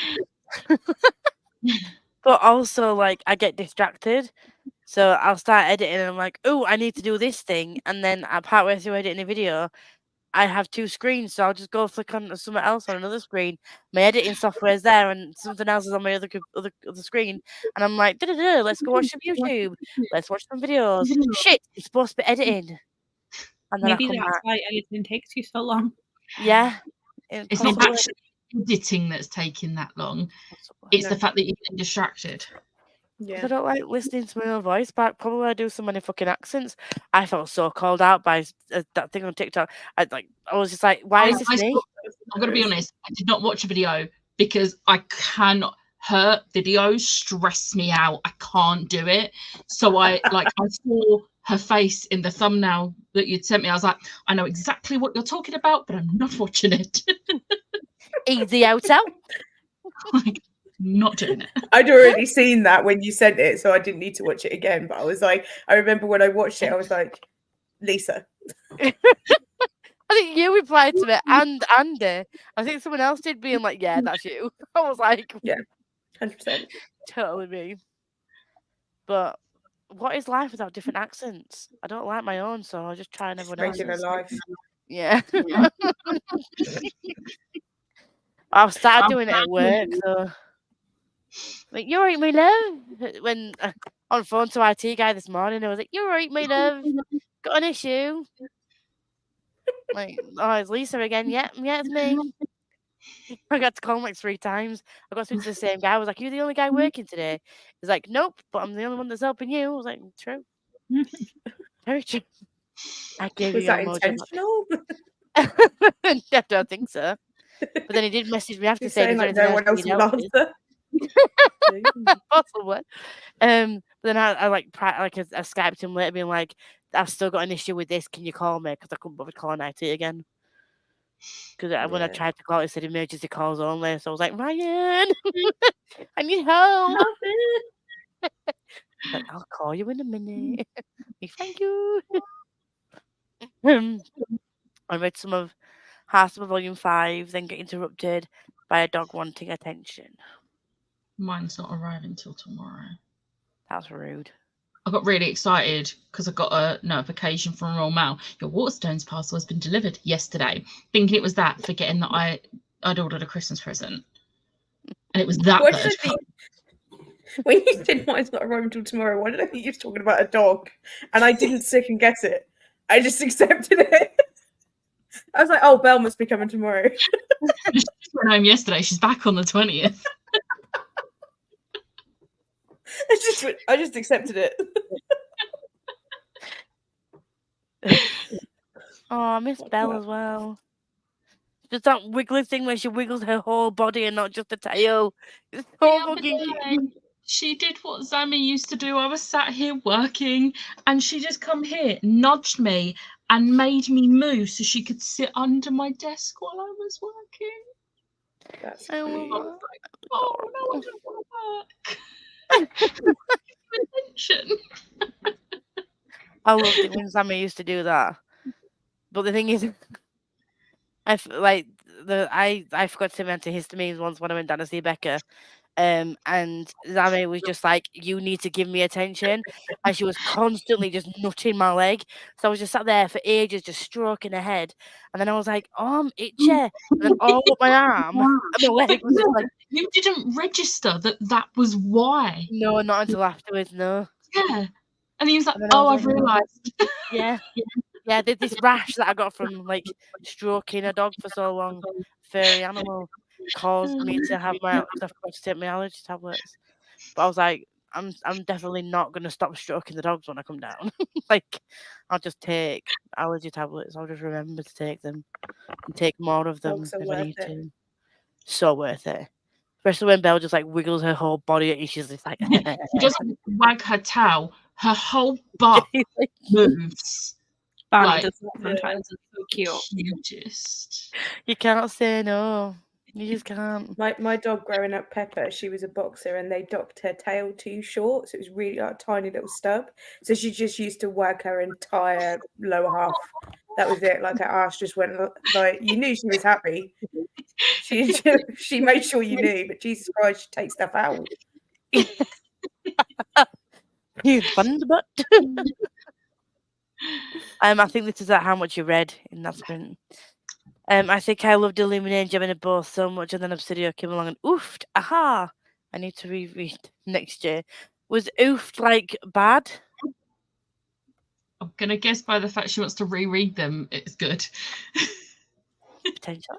But also, like, I get distracted. So I'll start editing and I'm like, oh, I need to do this thing. And then partway through editing a video, I have two screens. So I'll just go flick on something else on another screen. My editing software is there and something else is on my other screen. And I'm like, let's go watch some YouTube. Let's watch some videos. Shit, it's supposed to be editing. And then Maybe I come that's back. why editing takes you so long. Yeah. It's not actually editing that's taking that long. It's the fact that you're getting distracted. Yeah. I don't like listening to my own voice back. Probably I do so many fucking accents. I felt so called out by that thing on TikTok. I was just like, why is this me? I'm gonna be honest. I did not watch a video because I cannot. Her videos stress me out. I can't do it. So I saw her face in the thumbnail that you'd sent me. I was like, I know exactly what you're talking about, but I'm not watching it. Easy out out. Like, not doing it. I'd already seen that when you sent it, so I didn't need to watch it again. But I was like, I remember when I watched it, I was like, Lisa. I think you replied to it and Andy. I think someone else did, being like, yeah, that's you. I was like, Yeah, 100%. Totally me. But what is life without different accents? I don't like my own, so I just try and everyone else's. Regular life. Yeah. I've started doing it at work, so like, you're right, my love. When on phone to IT guy this morning, I was like, you're right, my love. Got an issue. Like, oh, it's Lisa again. Yeah, it's me. I got to call him like 3 times. I got through to the same guy. I was like, you the only guy working today? He's like, nope, but I'm the only one that's helping you. I was like, true. Very true. I gave Was you that your mojo intentional? I don't think so. But then he did message me after You're saying, saying is there like anything no else one you else need will help answer. with? Possibly. But then I Skyped him later, being like, I've still got an issue with this. Can you call me? Because I couldn't bother calling IT again. Because when I tried to call, it said emergency calls only. So I was like, Ryan, I need help. Like, I'll call you in a minute. Thank you. I read some of Hearts of Volume 5, then get interrupted by a dog wanting attention. Mine's not arriving till tomorrow. That's rude. I got really excited because I got a notification from Royal Mail. Your Waterstones parcel has been delivered yesterday. Thinking it was that, forgetting that I'd ordered a Christmas present. And it was that What bird. did I think? When you said mine's not arriving until tomorrow, why did I think you were talking about a dog? And I didn't second guess it. I just accepted it. I was like, oh, Belle must be coming tomorrow. She went home yesterday. She's back on the 20th. I just accepted it. Oh, I miss Belle as well. Just that wiggly thing where she wiggles her whole body and not just the tail. It's so fucking cute. She did what Zammy used to do. I was sat here working and she just come here, nudged me and made me move so she could sit under my desk while I was working. That's I cute. love was like, oh, no, I don't want to work. Attention. I loved it when Sammy used to do that. But the thing is, I forgot to mention histamines once when I went down to see Becca. And Zammy was just like, you need to give me attention. And she was constantly just nutting my leg. So I was just sat there for ages, just stroking her head. And then I was like, oh, I'm itchy. And then all up my arm and my leg was just like... You didn't register that was why. No, not until afterwards, no. Yeah. And he was like, I've realised. Yeah. Yeah, this rash that I got from like stroking a dog for so long, furry animal, caused me to have I forgot to take my allergy tablets. But I was like, I'm definitely not gonna stop stroking the dogs when I come down. Like, I'll just take allergy tablets. I'll just remember to take them and take more of them Dogs are if I worth need it. to. So worth it. Especially when Belle just like wiggles her whole body at you. She's just like, She doesn't wag her tail. Her whole butt moves. Barney Like, does that sometimes. It's so cute. Cutest. you can't say no. You just can't. My dog growing up, Pepper, she was a boxer and they docked her tail too short. So it was really like a tiny little stub. So she just used to wag her entire lower half. That was it. Like her ass just went like, you knew she was happy. She made sure you knew, but Jesus Christ, she takes stuff out. You fun butt. I think this is how much you read in that sprint. I think I loved Illuminating and Gemini both so much, and then Obsidio came along and oofed. Aha! I need to reread next year. Was oofed like bad? I'm gonna guess by the fact she wants to reread them, it's good. Potential.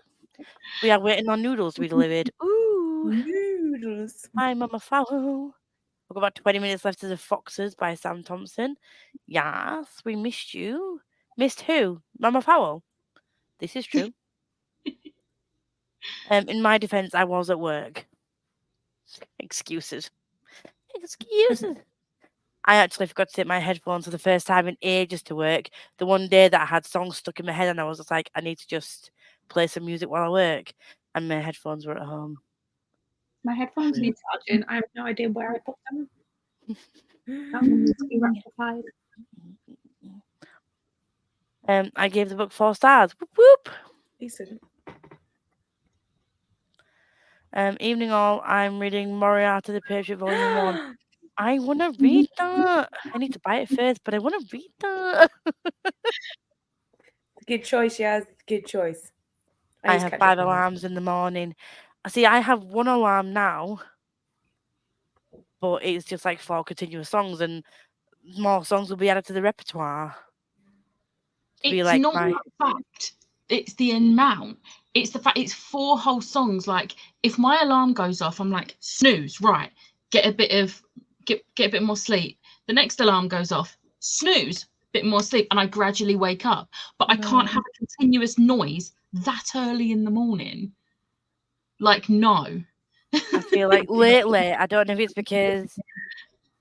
We are waiting on noodles to be delivered. Ooh, Noodles. my mama fowl. We've got about 20 minutes left of The Foxes by Sam Thompson. Yes, we missed you. Missed who? Mama Fowl. This is true. In my defense, I was at work. Excuses. Excuses. I actually forgot to take my headphones for the first time in ages to work. The one day that I had songs stuck in my head and I was just like, I need to just play some music while I work. And my headphones were at home. My headphones need charging. I have no idea where I put them. That one needs to be rectified. I gave the book 4 stars. Whoop whoop. Decent. Evening all. I'm reading Moriarty the Patriot Volume 1. I want to read that. I need to buy it first, but I want to read that. Good choice, Yaz. Good choice. I have 5 alarms in the morning. See, I have 1 alarm now, but it's just like 4 continuous songs, and more songs will be added to the repertoire. It's like not the fact, it's the amount. It's the fact it's 4 whole songs. Like, if my alarm goes off, I'm like, snooze, right, get a bit more sleep. The next alarm goes off, snooze, bit more sleep, and I gradually wake up. But I can't have a continuous noise that early in the morning. Like, no. I feel like lately, I don't know if it's because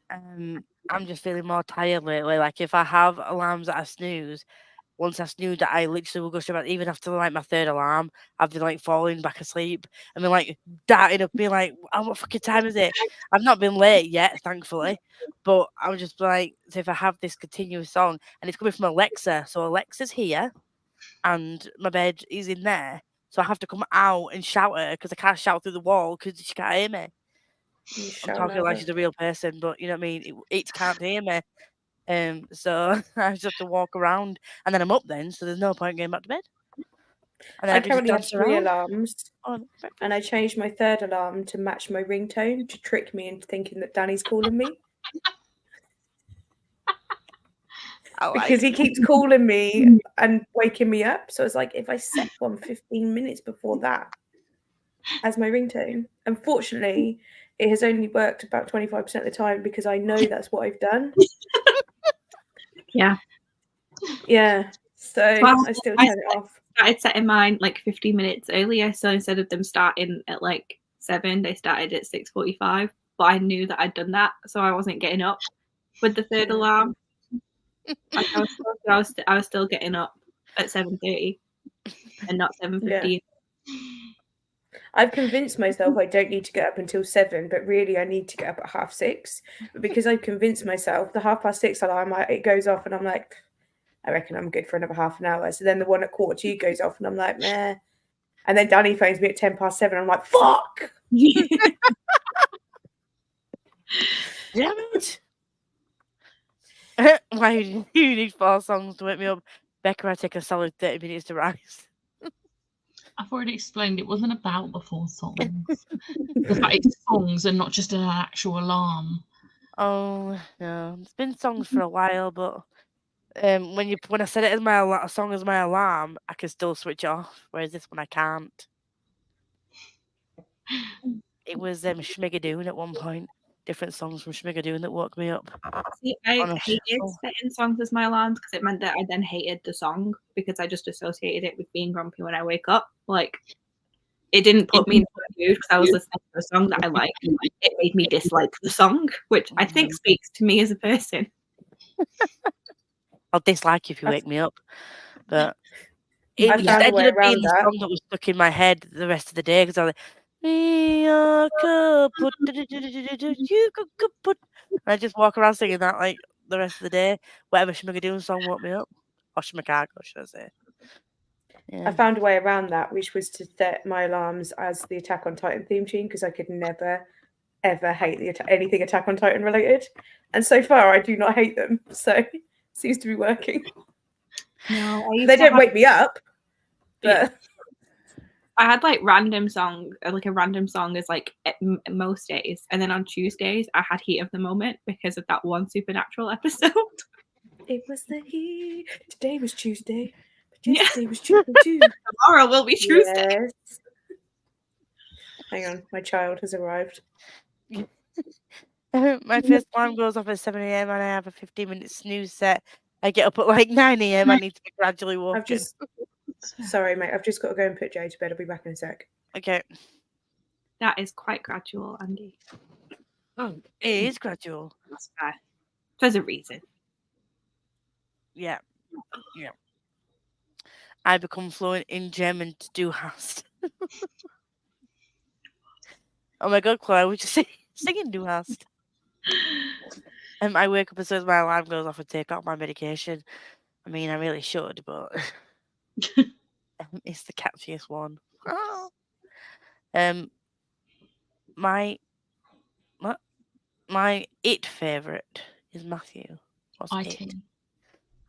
I'm just feeling more tired lately. Like, if I have alarms that I snooze, once I snooze, I literally will go straight back. Even after like my 3rd alarm, I've been like falling back asleep and been like darting up, being like, "Oh, what fucking time is it?" I've not been late yet, thankfully, but I'm just like, so if I have this continuous song and it's coming from Alexa, so Alexa's here, and my bed is in there, so I have to come out and shout at her because I can't shout through the wall because she can't hear me. I'm talking like she's a real person, but you know what I mean. It can't hear me. So I just have to walk around, and then I'm up then, so there's no point going back to bed. And then I currently have 3 alarms, and I changed my 3rd alarm to match my ringtone to trick me into thinking that Danny's calling me. Because he keeps calling me and waking me up. So it's like, if I set one 15 minutes before that as my ringtone, unfortunately, it has only worked about 25% of the time because I know that's what I've done. Yeah. Yeah. So I still turn it off. I started setting mine like 15 minutes earlier. So instead of them starting at like 7, they started at 6:45. But I knew that I'd done that, so I wasn't getting up with the 3rd alarm. Like I was still getting up at 7:30 and not 7:15. Yeah. I've convinced myself I don't need to get up until 7, but really I need to get up at 6:30. But because I've convinced myself, the 6:30 alarm, it goes off and I'm like, I reckon I'm good for another half an hour. So then the one at 2:15 goes off and I'm like, meh. And then Danny phones me at 7:10. I'm like, fuck! Damn it! Why do you need 4 songs to wake me up? Becca, I take a solid 30 minutes to rise. I've already explained it wasn't about the 4 songs. The fact it's songs and not just an actual alarm. Oh no, it's been songs for a while, but when I set it as my song as my alarm, I can still switch off. Whereas this one I can't. It was Schmigadoon at one point. Different songs from Schmigadoon that woke me up. See, I hated setting songs as my alarms because it meant that I then hated the song because I just associated it with being grumpy when I wake up. Like, it didn't put me in mood because I was listening to a song that I liked. It made me dislike the song, which I think speaks to me as a person. I'll dislike you if you wake me up. But I it just found a ended way up being around the that. song that was stuck in my head the rest of the day because I was like, "We are kaput, you kaput." And I just walk around singing that like the rest of the day. Whatever Shmuggadoon song woke me up. Or Shmakago, should I say. I Yeah. found a way around that, which was to set my alarms as the Attack on Titan theme tune because I could never, ever hate anything Attack on Titan related. And so far, I do not hate them. So it seems to be working. No, I used They to don't have, wake me up, but Yeah. I had like random song, like a random song is like most days, and then on Tuesdays I had Heat of the Moment because of that one Supernatural episode. it was the heat. Today was Tuesday, but Yeah. yesterday was Tuesday too. Tomorrow will be Tuesday. Yes. Hang on, my child has arrived. My first alarm goes off at 7 a.m. and I have a 15-minute snooze set. I get up at like 9 a.m. I need to be gradually woken. Sorry, mate. I've just got to go and put Jay to bed. I'll be back in a sec. Okay. That is quite gradual, Andy. It is gradual. That's fair. There's a reason. Yeah. Yeah. I become fluent in German to do hast. Oh my god, Chloe, I was just singing do hast. I wake up as soon as my alarm goes off and take out my medication. I mean, I really should, but it's the catchiest one. My it favorite is Matthew. What's IT. it?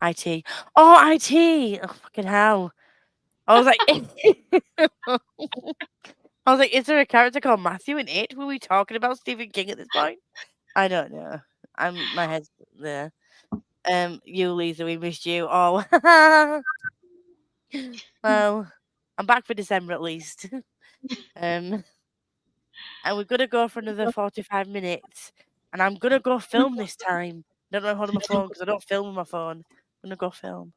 IT. Oh, IT. Oh, fucking hell. I was like, is there a character called Matthew in it? Were we talking about Stephen King at this point? I don't know. My head's there. You, Lisa, we missed you. Oh, well, I'm back for December at least. And we're gonna go for another 45 minutes. And I'm gonna go film this time. I don't know how to hold my phone because I don't film on my phone. I'm gonna go film.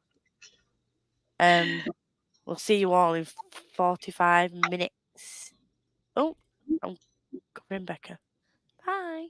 We'll see you all in 45 minutes. Oh, I'm covering Becca. Bye.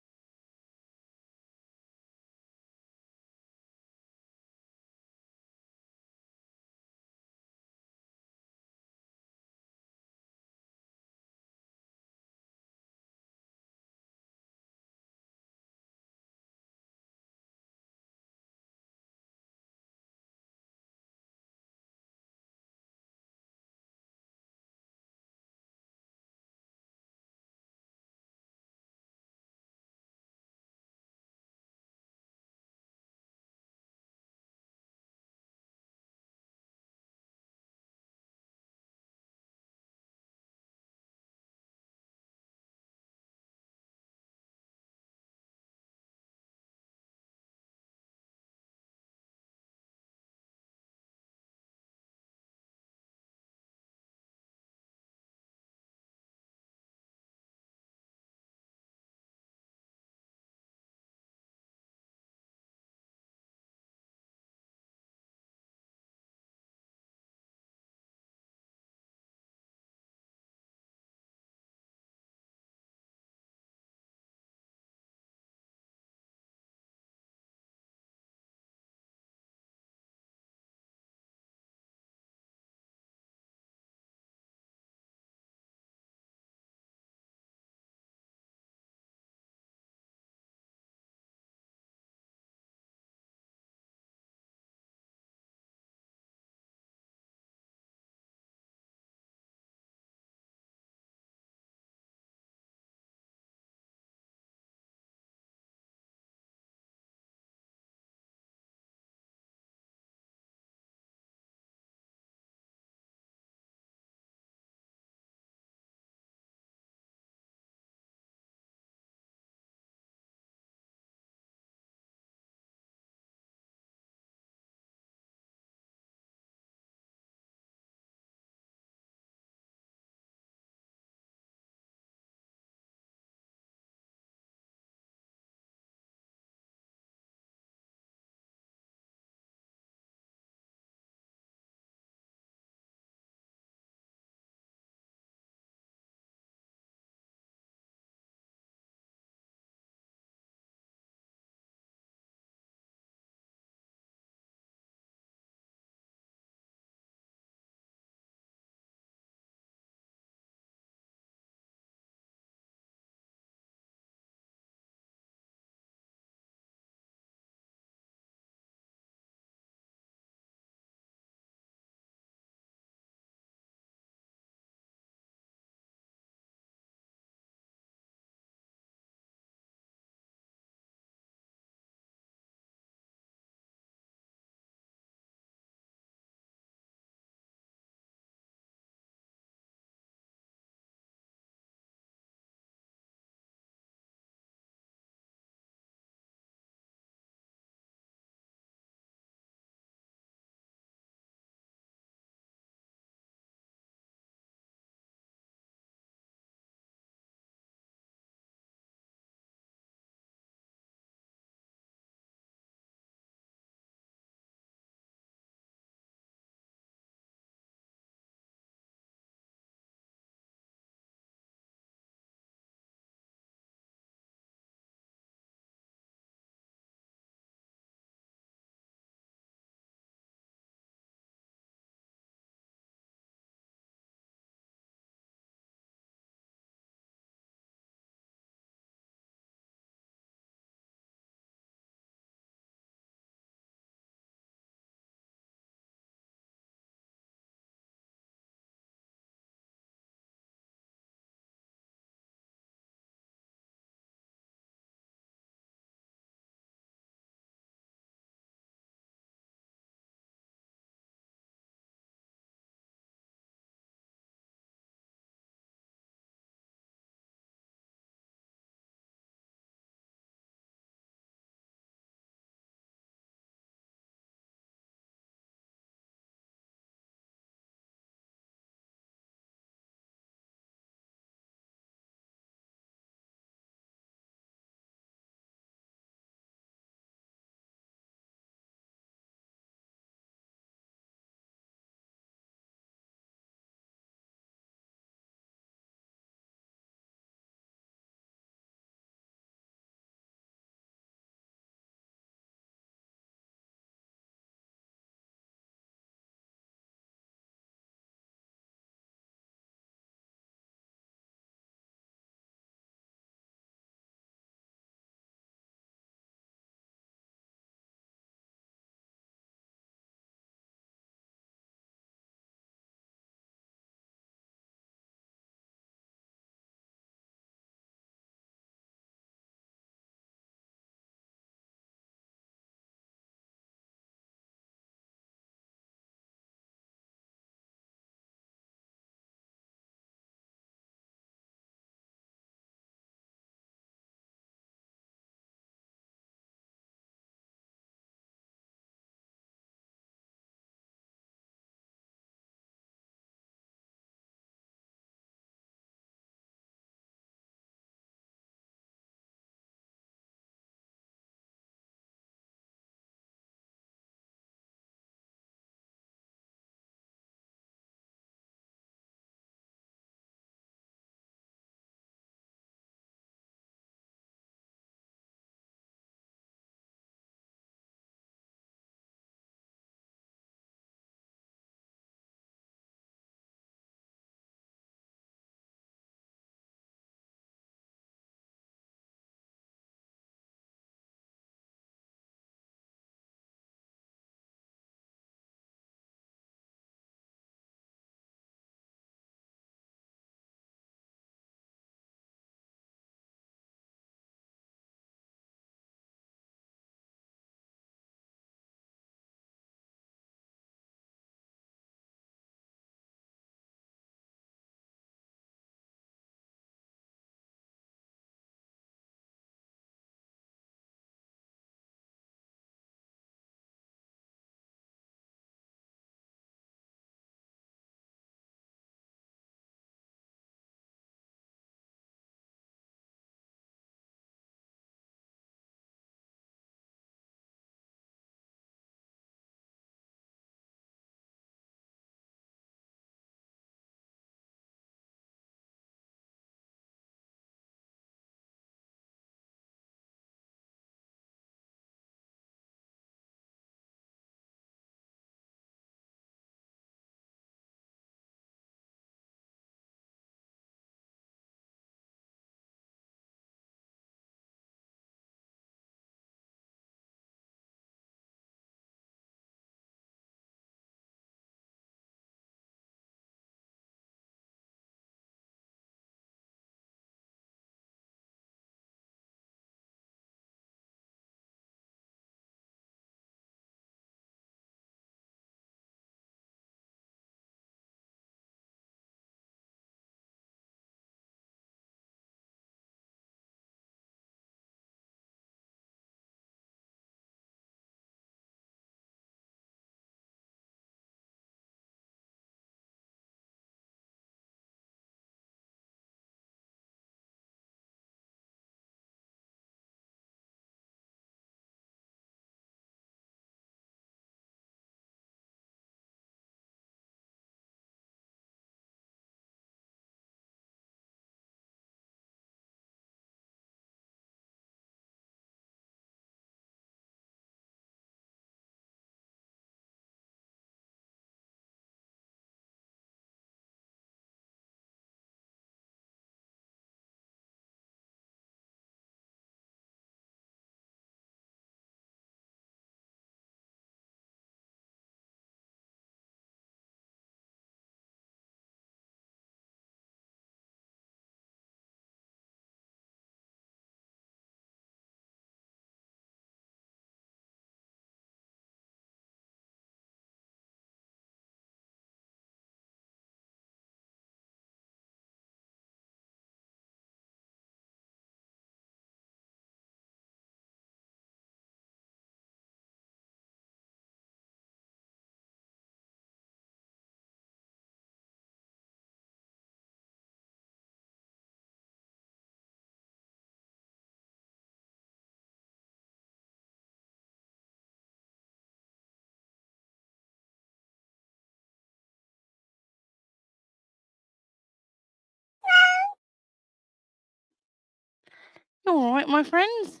You all right, my friends?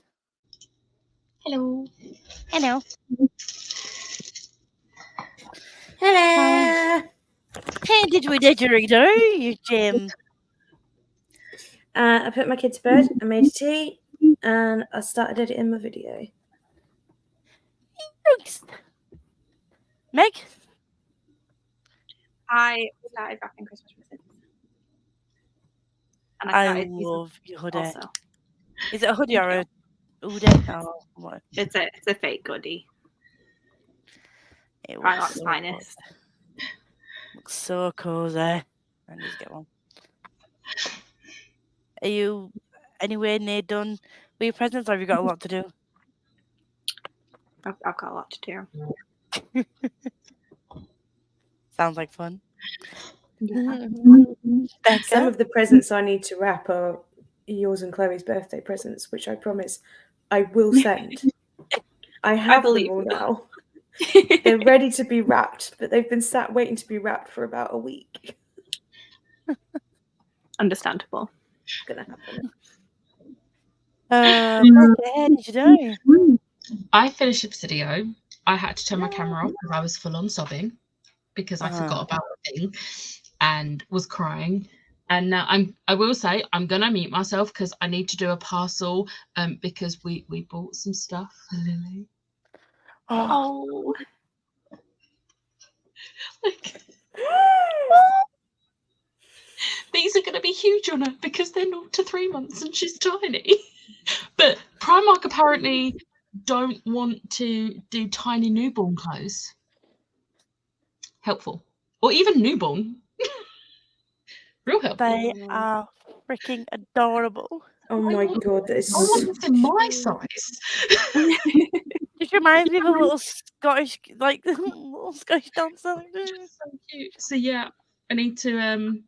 Hello. Hello. Hello. Hey, didgeridoo, you Jim. I put my kid to bed, I made tea, and I started editing my video. Thanks. Meg? I started wrapping Christmas presents. And I started using love your hoodie. also. Is it a hoodie or a hoodie? Oh, what? It's a fake goodie. It Primark's looks so finest. cozy. Looks so cozy. I need to get one. Are you anywhere near done with your presents, or have you got a lot to do? I've got a lot to do. Sounds like fun. Yeah. Becca? Some of the presents I need to wrap are yours and Chloe's birthday presents, which I promise I will send. I have them believe all you. now. They're ready to be wrapped, but they've been sat waiting to be wrapped for about a week. Understandable. It's gonna happen. Becca, how did you do? I finished the video. I had to turn my camera off because I was full on sobbing because I forgot about the thing and was crying. And now I will say I'm gonna mute myself because I need to do a parcel because we bought some stuff for Lily. Oh, Like, these are gonna be huge on her because they're 0 to 3 months and she's tiny. But Primark apparently don't want to do tiny newborn clothes. Helpful. Or even newborn. Real helpful. they are freaking adorable. Oh my god, that is I want so this in my size. Just reminds me of a little Scottish, like little Scottish dancer. So cute. So yeah, I need to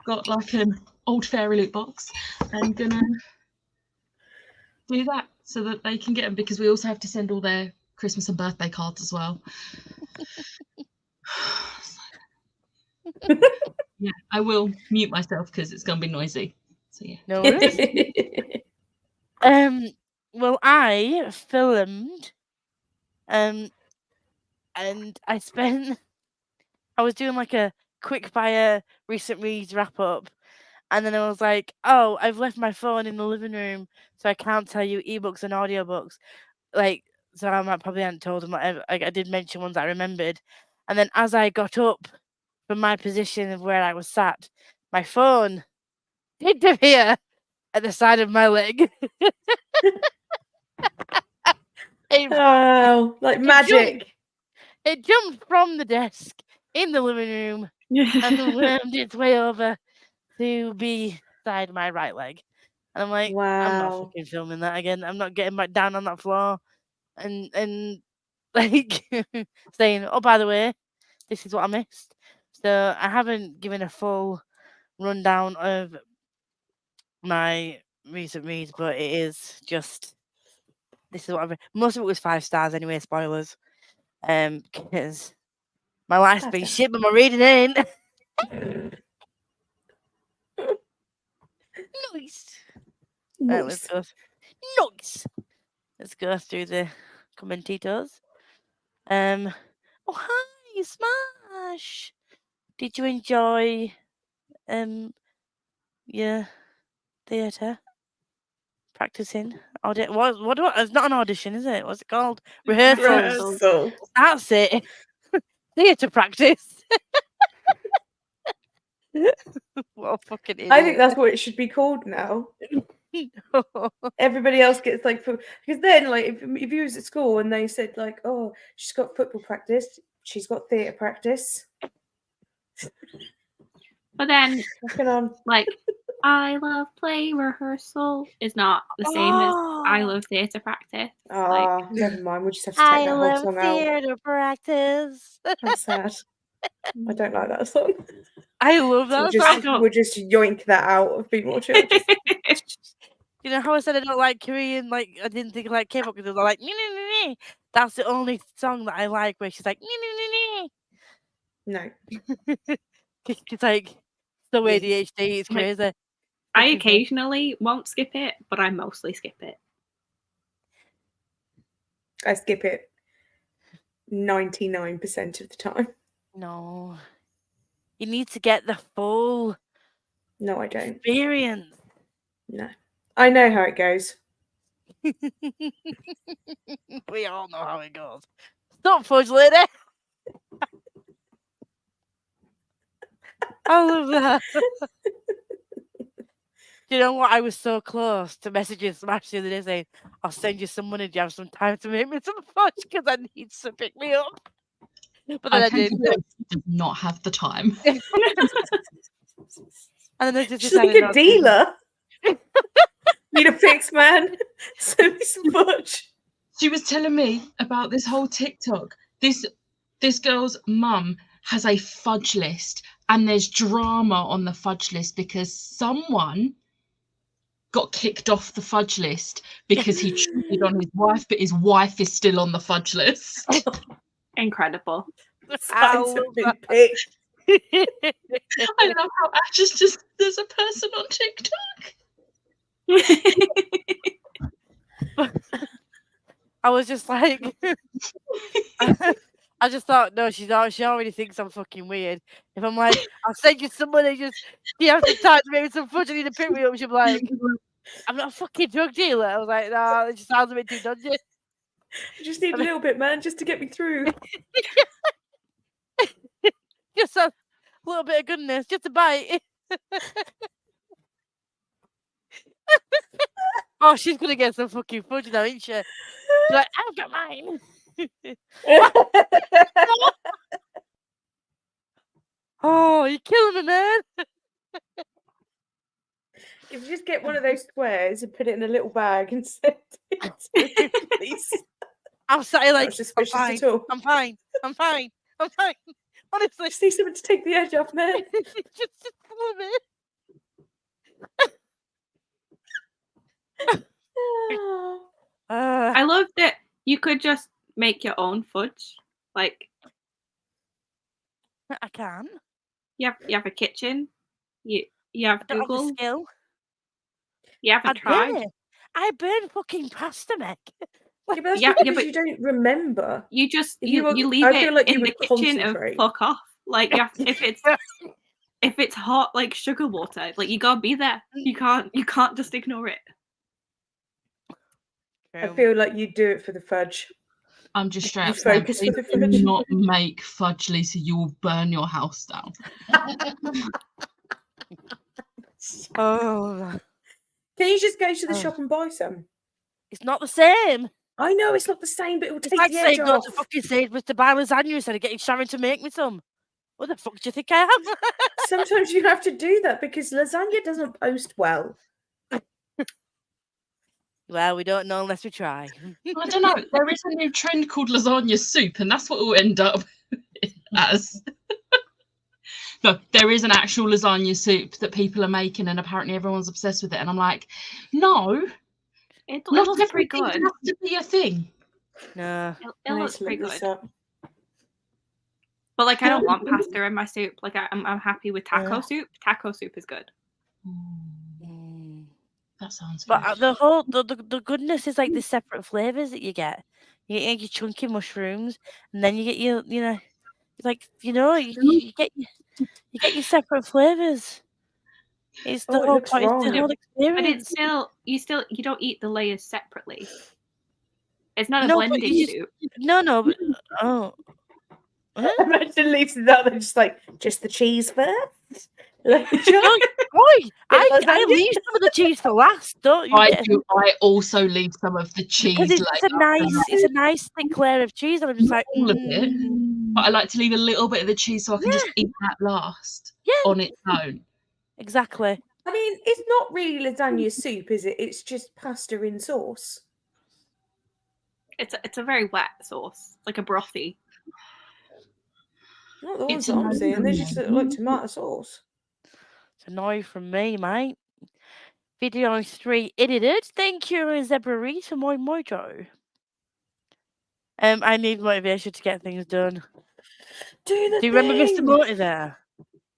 got like an old fairy loot box and gonna do that so that they can get them because we also have to send all their Christmas and birthday cards as well. Yeah, I will mute myself because it's gonna be noisy. So yeah. No worries. Well, I filmed, and I spent. I was doing like a quick fire recent reads wrap up, and then I was like, "Oh, I've left my phone in the living room, so I can't tell you ebooks and audiobooks." Like, so I might probably hadn't told them. I did mention ones I remembered, and then as I got up from my position of where I was sat, my phone did appear at the side of my leg. Oh, like magic. It jumped from the desk in the living room and then wormed its way over to be side my right leg. And I'm like, I'm not Wow. fucking filming that again. I'm not getting back down on that floor and like saying, oh, by the way, this is what I missed. So I haven't given a full rundown of my recent reads, but it is just this is what I've most of it was 5 stars anyway, spoilers. Because my life's been shit, but my reading ain't. Nice. Right, let's go. Nice. Let's go through the commentators. Oh hi, Smash. Did you enjoy your theatre practicing? What? It's not an audition, is it? What's it called? Rehearsals. Rehearsal. That's it. Theatre practice. What a fucking idiot. I think that's what it should be called now. Everybody else gets like because then like if you was at school and they said like, oh, she's got football practice, she's got theatre practice. But then, Fucking on. like, I love play rehearsal is not the same as I love theatre practice. Ah, never mind. We'll just have to take that whole song out. theatre practice. I'm sad. I don't like that song. I love that song. We'll just yoink that out of Be More Churches. You know how I said I don't like Korean, like I didn't think I like K-pop because I like me. That's the only song that I like where she's like me. No. It's like so ADHD, it's crazy. I occasionally won't skip it, but I mostly skip it. I skip it 99% of the time. No. You need to get the full No, I don't. experience. No. I know how it goes. We all know how it goes. Stop, fudge lady. I love that. Do you know what? I was so close to messaging Smash the other day saying, I'll send you some money. Do you have some time to make me some fudge? Because I need to pick me up. But then I can didn't. confirm she does not have the time. And then I just She's decided like a not to do that. dealer. Need a fix, man. Send me some fudge. She was telling me about this whole TikTok. This girl's mum has a fudge list, and there's drama on the fudge list because someone got kicked off the fudge list because he cheated on his wife, but his wife is still on the fudge list. Incredible. Signs love have been that. picked. I love how Ash is just there's a person on TikTok. I was just like, I just thought, no, she already thinks I'm fucking weird. If I'm like, I'll send you some money, do you have some time to make me some fudge? I need to pick me up. She'll be like, I'm not a fucking drug dealer. I was like, nah, it just sounds a bit too dodgy. I just need a little bit, man, just to get me through. Just a little bit of goodness, just a bite. Oh, she's gonna get some fucking fudge now, ain't she? She's like, I've got mine. Oh, you're killing me, man. If you just get one of those squares and put it in a little bag and send it to me, please. I'm sat here like, Not suspicious I'm fine. at all. I'm fine. I'm fine. I'm fine. Honestly, I just need something to take the edge off, man. just a little bit. I love that you could just make your own fudge. Like I can. you have a kitchen. You have I don't have the Google. skill. You have a I'd tribe. burn it. I burn fucking pasta, Meg. Yeah, but that's Yeah, because but you don't remember. you just If you you were- leave I it feel like you in the would kitchen concentrate. and fuck off. Like you have if it's hot like sugar water, like you gotta be there. You can't just ignore it. I feel like you do it for the fudge. I'm just straight You up saying, focus please for the do fudge. not make fudge, Lisa. You will burn your house down. Oh, Can you just go to the Oh. shop and buy some? it's not the same. I know it's not the same, but it will It's take like the saying edge go off. to fucking Sainsbury's to buy lasagna instead of getting Sharon to make me some. What the fuck do you think I am? Sometimes you have to do that because lasagna doesn't post well. Well, we don't know unless we try. I don't know. There is a new trend called lasagna soup, and that's what it will end up as. No, there is an actual lasagna soup that people are making, and apparently everyone's obsessed with it. And I'm like, no, It not looks pretty everything good. has to be a thing. No. It I need looks to pretty look this good. up. But like I don't want pasta in my soup. Like I'm happy with taco Yeah. soup. Taco soup is good. Mm. That sounds But good. the whole the goodness is like the separate flavors that you get. You get your chunky mushrooms, and then you get your you get your separate flavors. It's the Oh, it whole looks point. It's the wrong. whole But experience. it's you don't eat the layers separately. It's not a No, but blended you soup. no, but oh. Huh? Imagine Lisa's out there just like, just the cheese first? Like, Oi, I lasagna? leave some of the cheese for last, don't you? I Get- do. I also leave some of the cheese. Because it's a nice thick layer of cheese, and I'm just Not like, all of it, but I like to leave a little bit of the cheese so I can just eat that last Yeah. on its own. exactly. I mean, it's not really lasagna soup, is it? It's just pasta in sauce. It's a very wet sauce, like a brothy. Not the It's ones that I'm a seeing. They just look like no. tomato sauce. It's a no from me, mate. Readalongs I, edited. Thank you, Zebra Reed, for my mojo. I need motivation to get things done. Do Do you remember Mr. Motivator?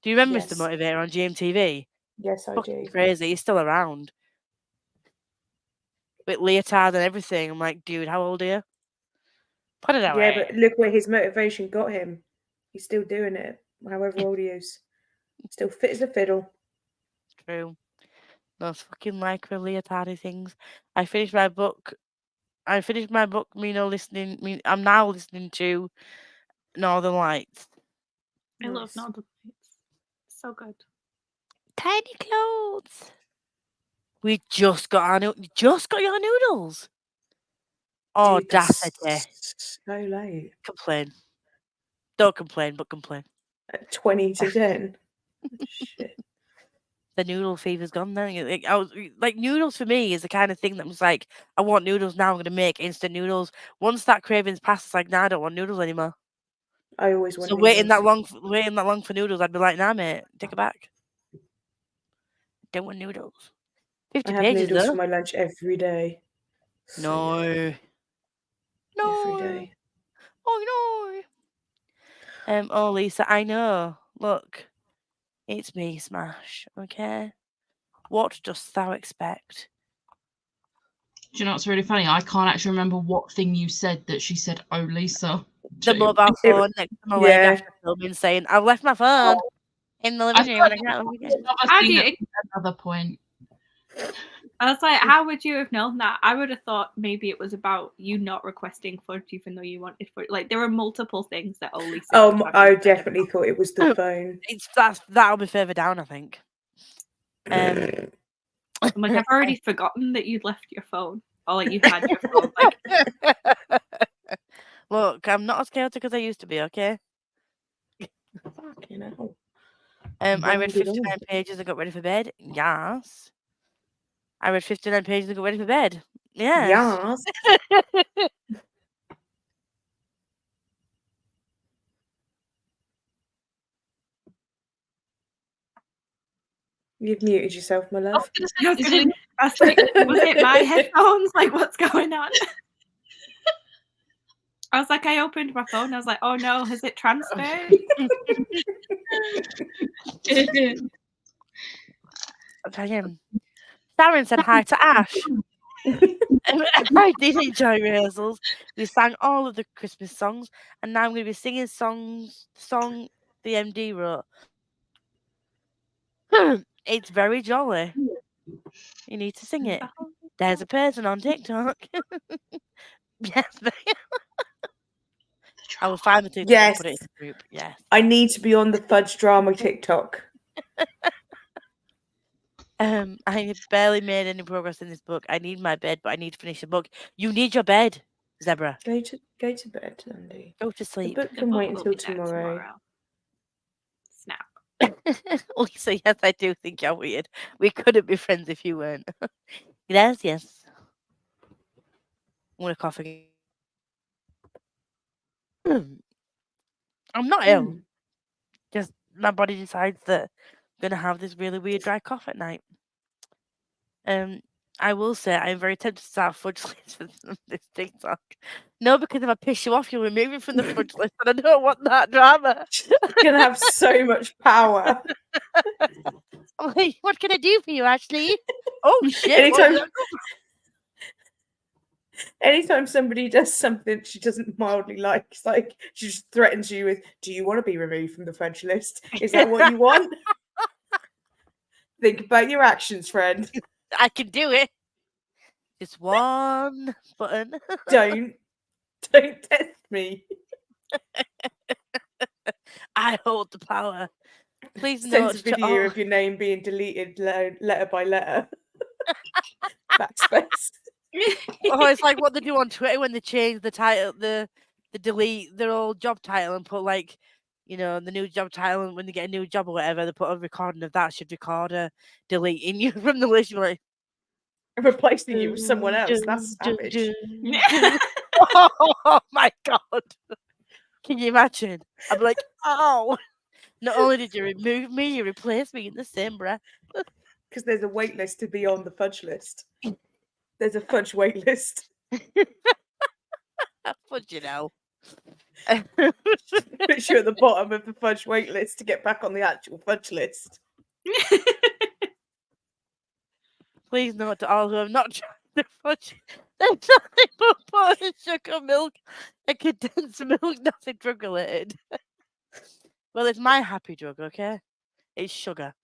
Do you remember Yes. Mr. Motivator on GMTV? Yes, I Fucking do. crazy. He's still around. With leotard and everything. I'm like, dude, how old are you? Put it away. Yeah, but look where his motivation got him. He's still doing it, however old he is. Still fit as a fiddle. True. Those fucking lycra leotardy things. I finished my book. I'm now listening to Northern Lights. I love Nice. Northern Lights. So good. Tiny clothes. We just got your noodles. Oh, Dude, that's audacity. so late. Complain. Don't complain, but complain. At 20 to 10. Shit. The noodle fever's gone now. Noodles for me is the kind of thing that was like, I want noodles now. I'm gonna make instant noodles. Once that craving's passed, it's like, nah, I don't want noodles anymore. I always want So noodles. waiting that long for noodles, I'd be like, nah, mate, take it back. Don't want noodles. 50 I have pages noodles though. for my lunch every day. So, yeah, No. every day. Oh no. Oh Lisa, I know. Look, it's me, Smash. Okay. What dost thou expect? Do you know what's really funny? I can't actually remember what thing you said that she said, "Oh, Lisa." The to. mobile It- phone next to my leg yeah. after filming, saying, "I've left my phone in the I living room and I thought can't look again." another How thing do you? at another point. I was like, how would you have known that? I would have thought maybe it was about you not requesting fudge even though you wanted fudge. Like there were multiple things that only. I definitely thought it was the phone. That'll be further down, I think. I'm like, I've already forgotten that you'd left your phone, or like you had your phone. Like, Look, I'm not as chaotic as I used to be. Okay. Fucking hell. I read Hold it on. 59 pages and got ready for bed. Yes. I read 59 pages and got ready for bed. Yes. Yes. You've muted yourself, my I love. was I gonna say, was like, was it my headphones? Like, what's going on? I was like, I opened my phone. I was like, oh no, has it transferred? I'm telling. Darren said hi to Ash. I did enjoy rehearsals. We sang all of the Christmas songs, and now I'm going to be singing song the MD wrote. It's very jolly. You need to sing it. There's a person on TikTok. Yes, I will find the TikTok and Yes. put it in the group. Yes. I need to be on the fudge drama TikTok. I have barely made any progress in this book. I need my bed, but I need to finish the book. You need your bed, Zebra. Go to bed, Andy. Go to The sleep. book The can book wait will until be there tomorrow. Snap. Lisa, yes, I do think you're weird. We couldn't be friends if you weren't. Yes. I'm gonna cough again. I'm not ill. Just my body decides that I'm gonna have this really weird dry cough at night. I will say I'm very tempted to start fudge list for this TikTok. No, because if I piss you off, you'll remove me from the fudge list, and I don't want that drama. She's gonna have so much power. I'm like, what can I do for you, Ashley? Oh shit! Anytime somebody does something she doesn't mildly like, it's like she just threatens you with, "Do you want to be removed from the fudge list? Is that what you want?" Think about your actions, friend. I can do it. Just one button. Don't test me. I hold the power. Please Send note a to video all. of your name being deleted letter by letter. Backspace. Oh, it's like what they do on Twitter when they change the title, the delete their old job title and put like, the new job title, and when they get a new job or whatever, they put a recording of that should record a deleting you from the list. You're like, Replacing you with someone else. That's savage. Oh my god! Can you imagine? I'd be like, oh! Not only did you remove me, you replaced me in the same breath. Because there's a wait list to be on the fudge list. There's a fudge wait list. But you know. Put you at the bottom of the fudge wait list to get back on the actual fudge list. Please note to all who have not tried the fudge. There's nothing but powdered sugar, milk, and condensed milk, nothing drug related. Well, it's my happy drug, okay? It's sugar.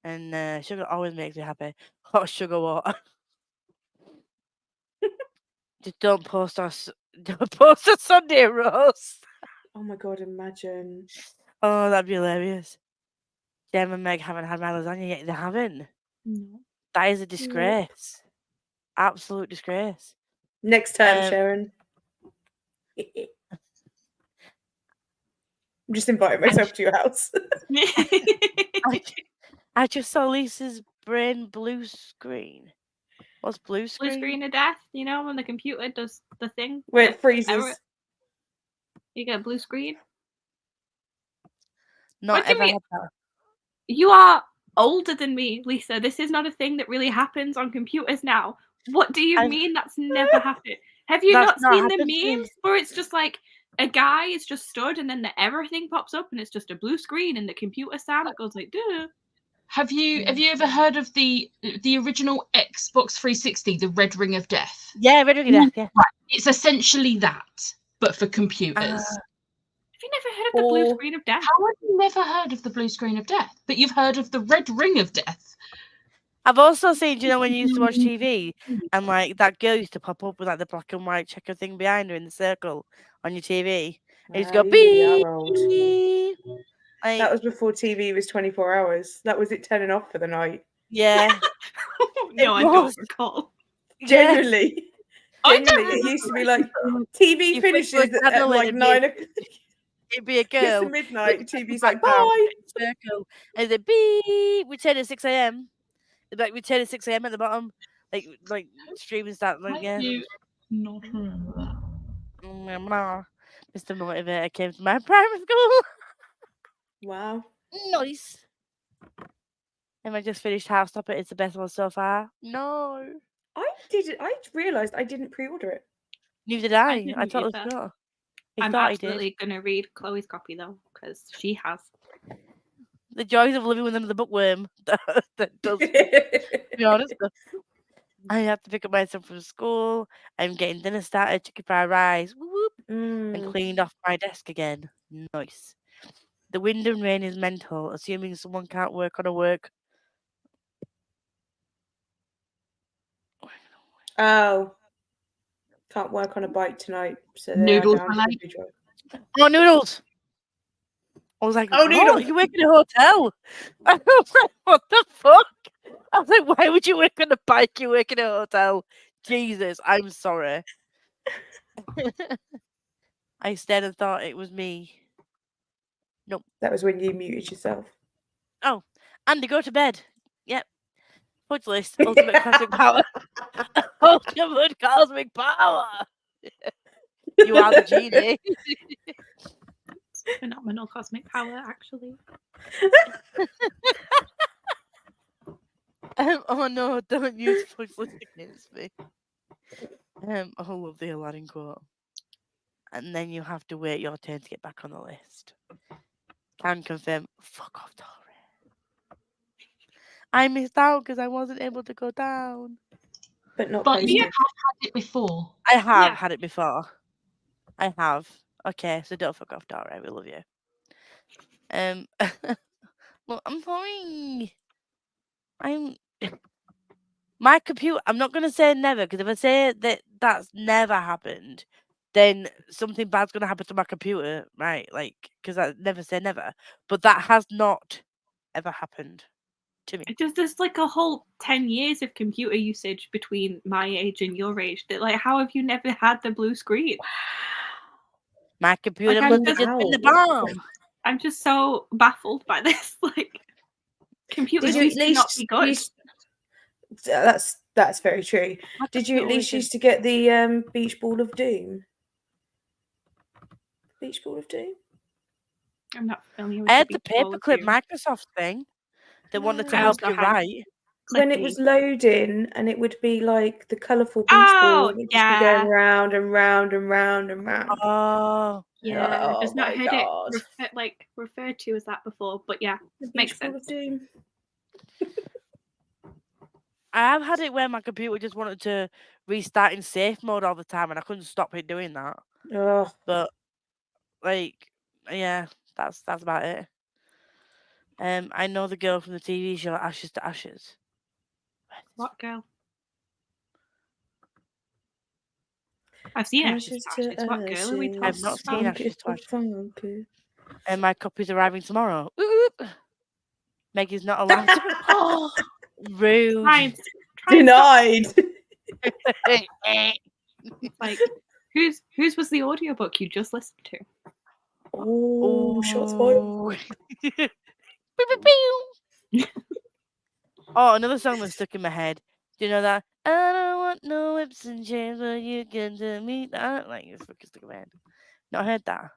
And sugar always makes me happy. Hot sugar water. Just don't post a Sunday roast. Oh my god, imagine. Oh, that'd be hilarious. Jem and Meg haven't had my lasagna yet. They haven't. No. That is a disgrace. Absolute disgrace. Next time, Um, Sharon. I'm just inviting myself to your house. I just saw Lisa's brain blue screen. What's blue Blue screen? screen of death, you know, when the computer does the thing. Where that it freezes. error- You get blue screen. Not What do you ever mean? had that. You are older than me, Lisa. This is not a thing that really happens on computers now. What do you mean that's never happened? Have you That's not not seen the happened to me. memes where it's just like a guy is just stood and then the everything pops up and it's just a blue screen and the computer sound goes like, duh. Have you ever heard of the original Xbox 360, the Red Ring of Death? Yeah, Red Ring of Death, yeah. Right. It's essentially that, but for computers. Have you never heard of the blue screen of death? How have you never heard of the blue screen of death? But you've heard of the Red Ring of Death. I've also seen, do you know, when you used to watch TV and like that girl used to pop up with like the black and white checker thing behind her in the circle on your TV. And you just go You really are old. beep. That was before TV was 24 hours. That was it turning off for the night. Yeah. No, I don't recall. Genuinely. I Genuinely. don't It used to be like TV You flick finishes your at candle like and 9 o'clock. it'd be a It's girl. the midnight. TV's back like, bye. circle. And the beep, we turn at 6 a.m. Like we turn at 6 a.m. at the bottom. Like streaming start like yeah. You not remember that. Mr. Motivator came to my primary school. Wow. Nice. And I just finished House Stop It. It's the best one so far. No. I realised I didn't pre-order it. Neither did I. I didn't totally either. forgot. I'm thought I absolutely going to read Chloe's copy though, because she has. The joys of living with another bookworm. that does. To be honest. I have to pick up my son from school. I'm getting dinner started, chicken fried rice, whoop, whoop, and cleaned off my desk again. Nice. The wind and rain is mental, assuming someone can't work on a work. Oh. Can't work on a bike tonight. So they Noodles are down are to late. the drive. Oh, noodles! I was like, Oh, what? noodles! You work in a hotel? I was like, what the fuck? I was like, why would you work on a bike? You work in a hotel. Jesus, I'm sorry. I stared and thought it was me. Nope. That was when you muted yourself. Oh, Andy, go to bed. Yep. Fudge list, ultimate cosmic power. Ultimate cosmic power. You are the genie. Phenomenal cosmic power, actually. Oh no, don't use fudge list against me. I love the Aladdin quote. And then you have to wait your turn to get back on the list. Can confirm. Fuck off, Tori. I missed out because I wasn't able to go down. But not But you posted. have had it before. I have Yeah. had it before. I have. Okay, so don't fuck off, Tori. We love you. Well, I'm sorry. My computer. I'm not gonna say never because if I say that that's never happened, then something bad's gonna happen to my computer, right? Like, because I never say never. But that has not ever happened to me. There's like a whole 10 years of computer usage between my age and your age. That like, how have you never had the blue screen? My computer I'm must have just been the bomb. I'm just so baffled by this. Like, computers Did you used at to not least be good. That's very true. Did you at least used to get the beach ball of doom? Beach ball of doom? I'm not familiar with I had the the Beach Ball of paperclip Doom. Microsoft thing. They wanted to I help also you had write. When it was Clippy. loading and it would be like the colourful beach Oh, ball, it would just be yeah. going round and round and round and round. Oh, Yeah, Oh just not my heard God. it referred to as that before, but yeah, The makes beach ball sense. of doom. I have had it where my computer just wanted to restart in safe mode all the time, and I couldn't stop it doing that. Ugh. But like, yeah, that's about it. I know the girl from the TV show Ashes to Ashes. What girl? I've seen Ashes to What girl are we ashes. talking I've not about? seen Ashes to Ashes. Funky. And my copy's arriving tomorrow. Oop. Maggie's not allowed to. Oh, rude. Try and stop. Denied. Like, whose was the audiobook you just listened to? Oh, shots fired. Pew, pew, pew. Oh, another song that's stuck in my head. Do you know that? I don't want no whips and chains, but you can do me. I don't like it's fucking stuck in my head. Not heard that.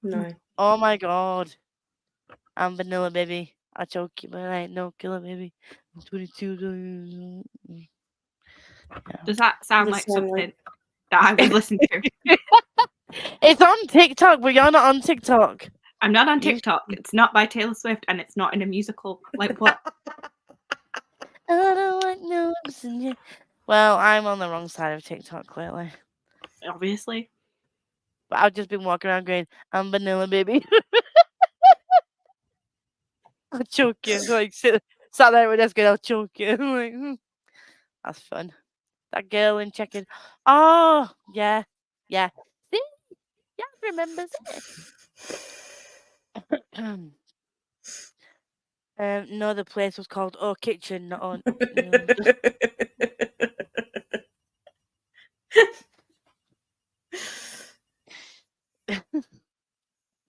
No. Oh my god. I'm vanilla, baby. I choke you, but I ain't no killer, baby. I'm 22. Does that sound Does like sound something that I would listen to? It's on TikTok, but you're not on TikTok. I'm not on You- TikTok. It's not by Taylor Swift, and it's not in a musical. Like what? I don't want no whips and chains. Well, I'm on the wrong side of TikTok, clearly. Obviously. But I've just been walking around going, I'm vanilla, baby. I'll choke you. Like, sat there at my desk going, I'll choke you. I'm like, that's fun. That girl in checking. Oh, yeah. Yeah. See? Yeah, remembers it. No, the place was called Oh Kitchen, not on.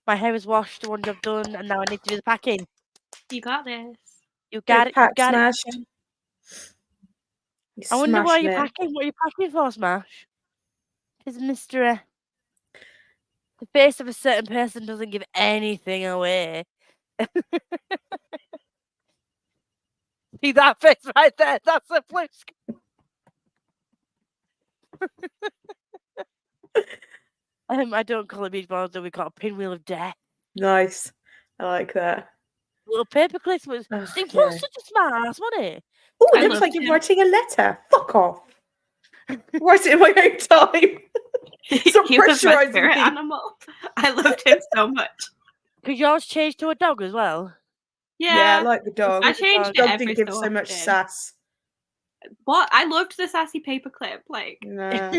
My hair is washed, one job done, and now I need to do the packing. You got this. You got it. You got it. Smashed. I wonder why Smashing you're it. packing. What are you packing for, Smash? It's a mystery. The face of a certain person doesn't give anything away. See that face right there? That's a blue screen. I don't call it beach balls, though. We call it a pinwheel of death. Nice. I like that. Little paper clips was Oh, such yeah. a smart ass, wasn't it? Oh, I it looks loved like you're him. writing a letter. Fuck off. Write it in my own time. Stop He was my pressurising spirit me. animal. I loved him so much. Could yours change to a dog as well? Yeah, I Yeah. like the dog. I changed it Dog every didn't give so so much often. sass. What? I loved the sassy paperclip. Like, Nah.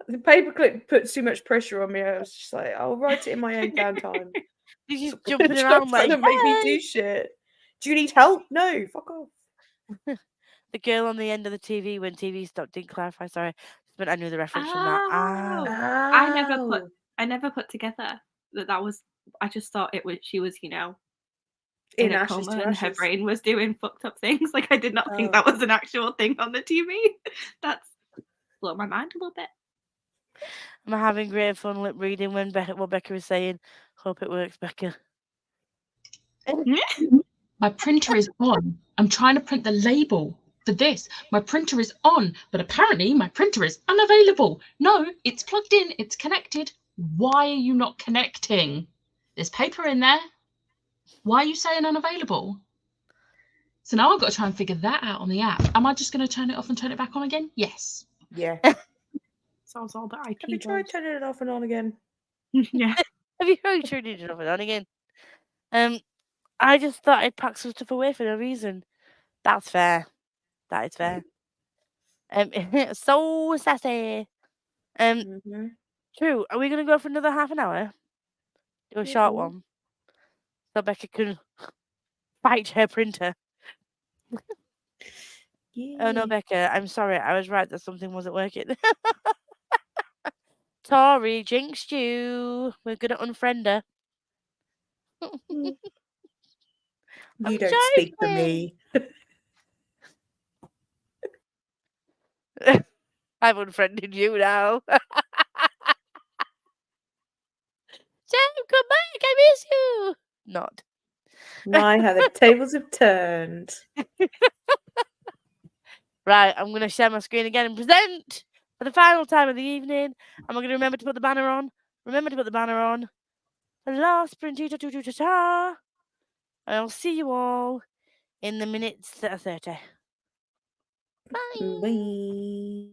The paperclip put too much pressure on me. I was just like, I'll write it in my own damn time. He's just Stop jumping around like, trying to make me "Hey!" do shit. Do you need help? No, fuck off. The girl on the end of the TV when TV stopped didn't clarify. Sorry, but I knew the reference from that. Ah, Oh. I never put together that was. I just thought she was, in a Ashes coma to and her ashes. brain was doing fucked up things. Like, I did not think Oh. that was an actual thing on the TV. That's blown my mind a little bit. I'm having great fun lip reading when what Becca is saying. Hope it works, Becca. My printer is on. I'm trying to print the label for this. My printer is on, but apparently my printer is unavailable. No, it's plugged in. It's connected. Why are you not connecting? There's paper in there. Why are you saying unavailable? So now I've got to try and figure that out on the app. Am I just going to turn it off and turn it back on again? Yes. Yeah. Sounds all the IT. Have you tried turning it off and on again? Yeah. Have you heard turning it off and on again? I just thought I'd pack some stuff away for no reason. That's fair. That is fair. So sassy. Mm-hmm. True. Are we gonna go for another half an hour? Do a short Yeah. one. So Becca can fight her printer. Oh no, Becca, I'm sorry. I was right that something wasn't working. Tori jinxed you. We're gonna unfriend her. You I'm don't speak for joking. me. I've unfriended you now. Sam, come back. I miss you. Not. My, how the tables have turned. Right, I'm going to share my screen again and present for the final time of the evening. I'm going to remember to put the banner on. Remember to put the banner on. The last print. And I'll see you all in the minutes that are 30. Bye. Bye.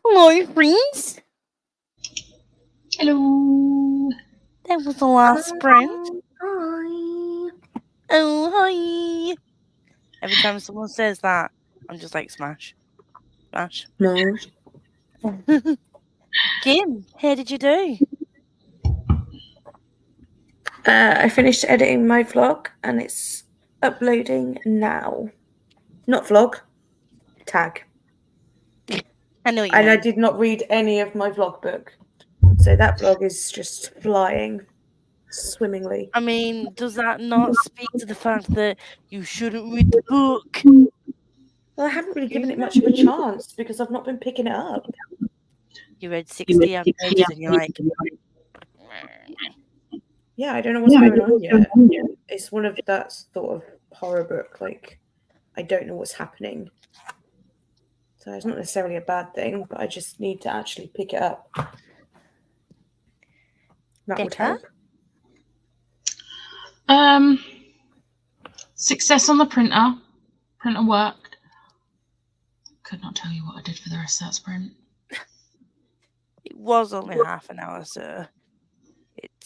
Hello, friends. Hello. That was the last sprint. Hi. Oh, hi. Every time someone says that, I'm just like, smash. Smash. No. Kim, how did you do? I finished editing my vlog and it's uploading now. Not vlog, tag. I know what you And I meant. did not read any of my vlog book. So that vlog is just flying swimmingly. I mean, does that not speak to the fact that you shouldn't read the book? Well, I haven't really given it much of a chance because I've not been picking it up. You read 60 odd pages and you're like, Yeah, I don't know what's going on yet. It's one of that sort of horror book, like, I don't know what's happening. So it's not necessarily a bad thing, but I just need to actually pick it up. That would Better? help. Success on the printer. Printer worked. Could not tell you what I did for the rest of that sprint. It was only half an hour, so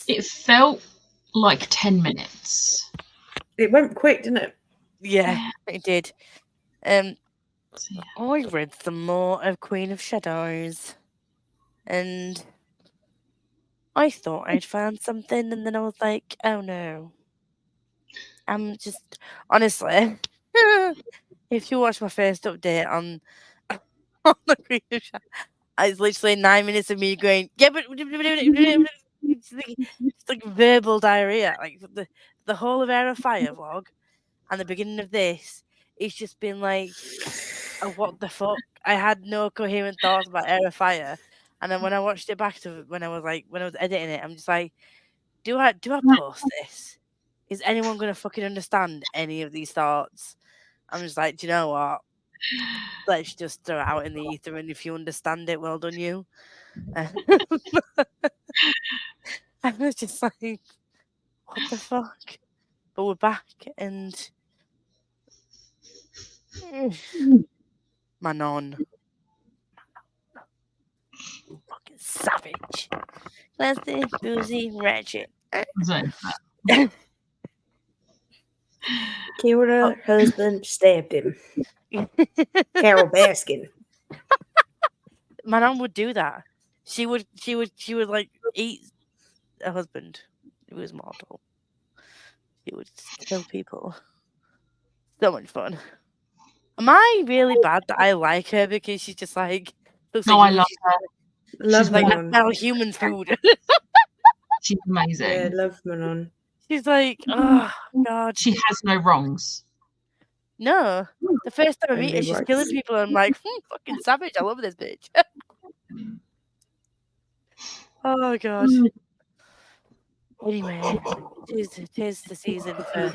It felt like 10 minutes. It went quick, didn't it? Yeah, it did. So, yeah. I read some more of Queen of Shadows, and I thought I'd found something, and then I was like, oh no. I'm just, honestly, if you watch my first update on the Queen of Shadows, it's literally 9 minutes of me going, yeah, but it's like verbal diarrhea. Like the whole of Air of Fire vlog and the beginning of this, it's just been like, oh, what the fuck? I had no coherent thoughts about Air of Fire, and then when I watched it back to when I was editing it, I'm just like, do I post this? Is anyone gonna fucking understand any of these thoughts? I'm just like, do you know what? Let's just throw it out in the ether, and if you understand it, well done you. I was just like, what the fuck? But we're back, and Manon. Fucking savage. Classy, boozy, ratchet. So, Killed her husband, stabbed him. Carol Baskin. Manon would do that. She would like eat a husband who was mortal. She would kill people. So much fun. Am I really bad that I like her because she's just like looks no, like I love her. Love like Manon. now human food. She's amazing. Yeah, love Manon. She's like, oh god. She has no wrongs. No. The first time I meet her, Only she's rights. killing people. And I'm like, fucking savage. I love this bitch. Oh god. Anyway, tis the season for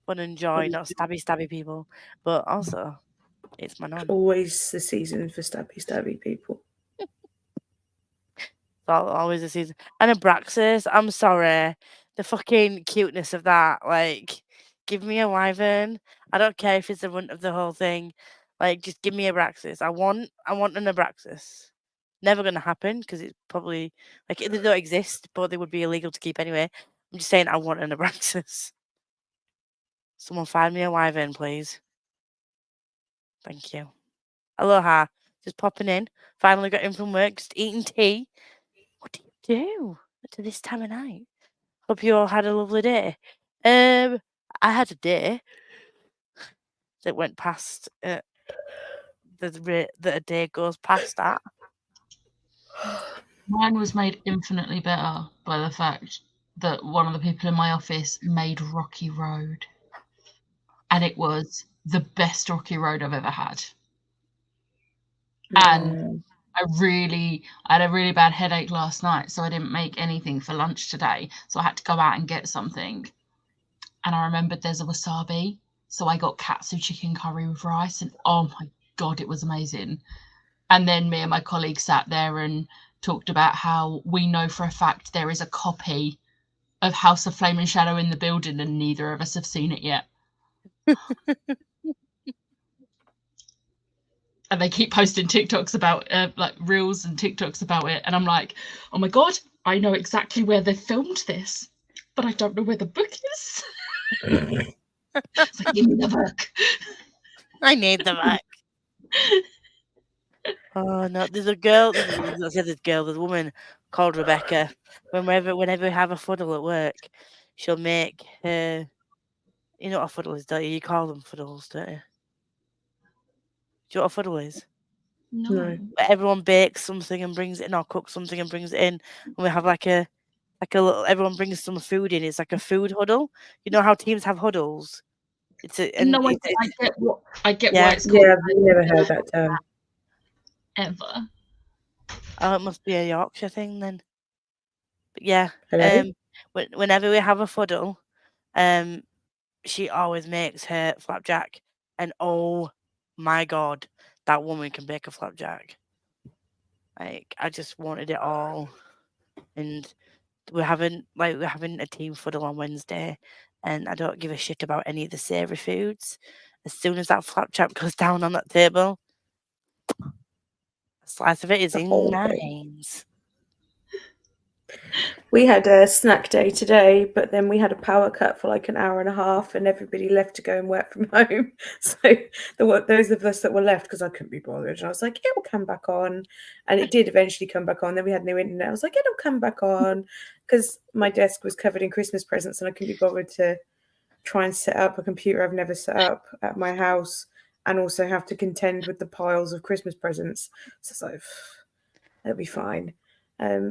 fun and joy, not stabby people. But also, it's Manon. Always the season for stabby people. Always a season. And Abraxas, I'm sorry. The fucking cuteness of that. Like, give me a wyvern. I don't care if it's the runt of the whole thing. Like, just give me Abraxas. I want an Abraxas. Never gonna happen because it's probably like they don't exist, but they would be illegal to keep anyway. I'm just saying I want an Abraxas. Someone find me a wyvern, please. Thank you. Aloha. Just popping in. Finally got in from work, just eating tea. What do you do to this time of night? Hope you all had a lovely day. I had a day that went past the rate that a day goes past at. Mine was made infinitely better by the fact that one of the people in my office made Rocky Road. And it was the best Rocky Road I've ever had. And I had a really bad headache last night, so I didn't make anything for lunch today. So I had to go out and get something. And I remembered there's a wasabi. So I got katsu chicken curry with rice, and oh my God, it was amazing. And then me and my colleague sat there and talked about how we know for a fact there is a copy of House of Flame and Shadow in the building, and neither of us have seen it yet. and they keep posting TikToks about like reels and TikToks about it, and I'm like, oh my god, I know exactly where they filmed this, but I don't know where the book is. It's like, give me the book. I need the back. Oh no, there's a girl. There's a woman called Rebecca. Whenever we have a fuddle at work, she'll make her. You know what a fuddle is, don't you? You call them fuddles, don't you? Do you know what a fuddle is? No. No. Where everyone bakes something and brings it in, or cooks something and brings it in, and we have like a little. Everyone brings some food in. It's like a food huddle. You know how teams have huddles. It's a and No, it's, I get Yeah. why it's called Yeah, I've never heard that term. ever. oh, it must be a Yorkshire thing then. But yeah, Hello? whenever we have a fuddle, she always makes her flapjack, and oh my god, that woman can bake a flapjack. Like I just wanted it all, and we're having a team fuddle on Wednesday, and I don't give a shit about any of the savoury foods. As soon as that flapjack goes down on that table, a slice of it is The in whole my thing. hands. We had a snack day today, but then we had a power cut for like an hour and a half, and everybody left to go and work from home. So those of us that were left, because I couldn't be bothered, and I was like, it'll come back on. And it did eventually come back on. Then we had no internet. I was like, it'll come back on, because my desk was covered in Christmas presents and I couldn't be bothered to try and set up a computer I've never set up at my house, and also have to contend with the piles of Christmas presents. So it's like, it'll be fine.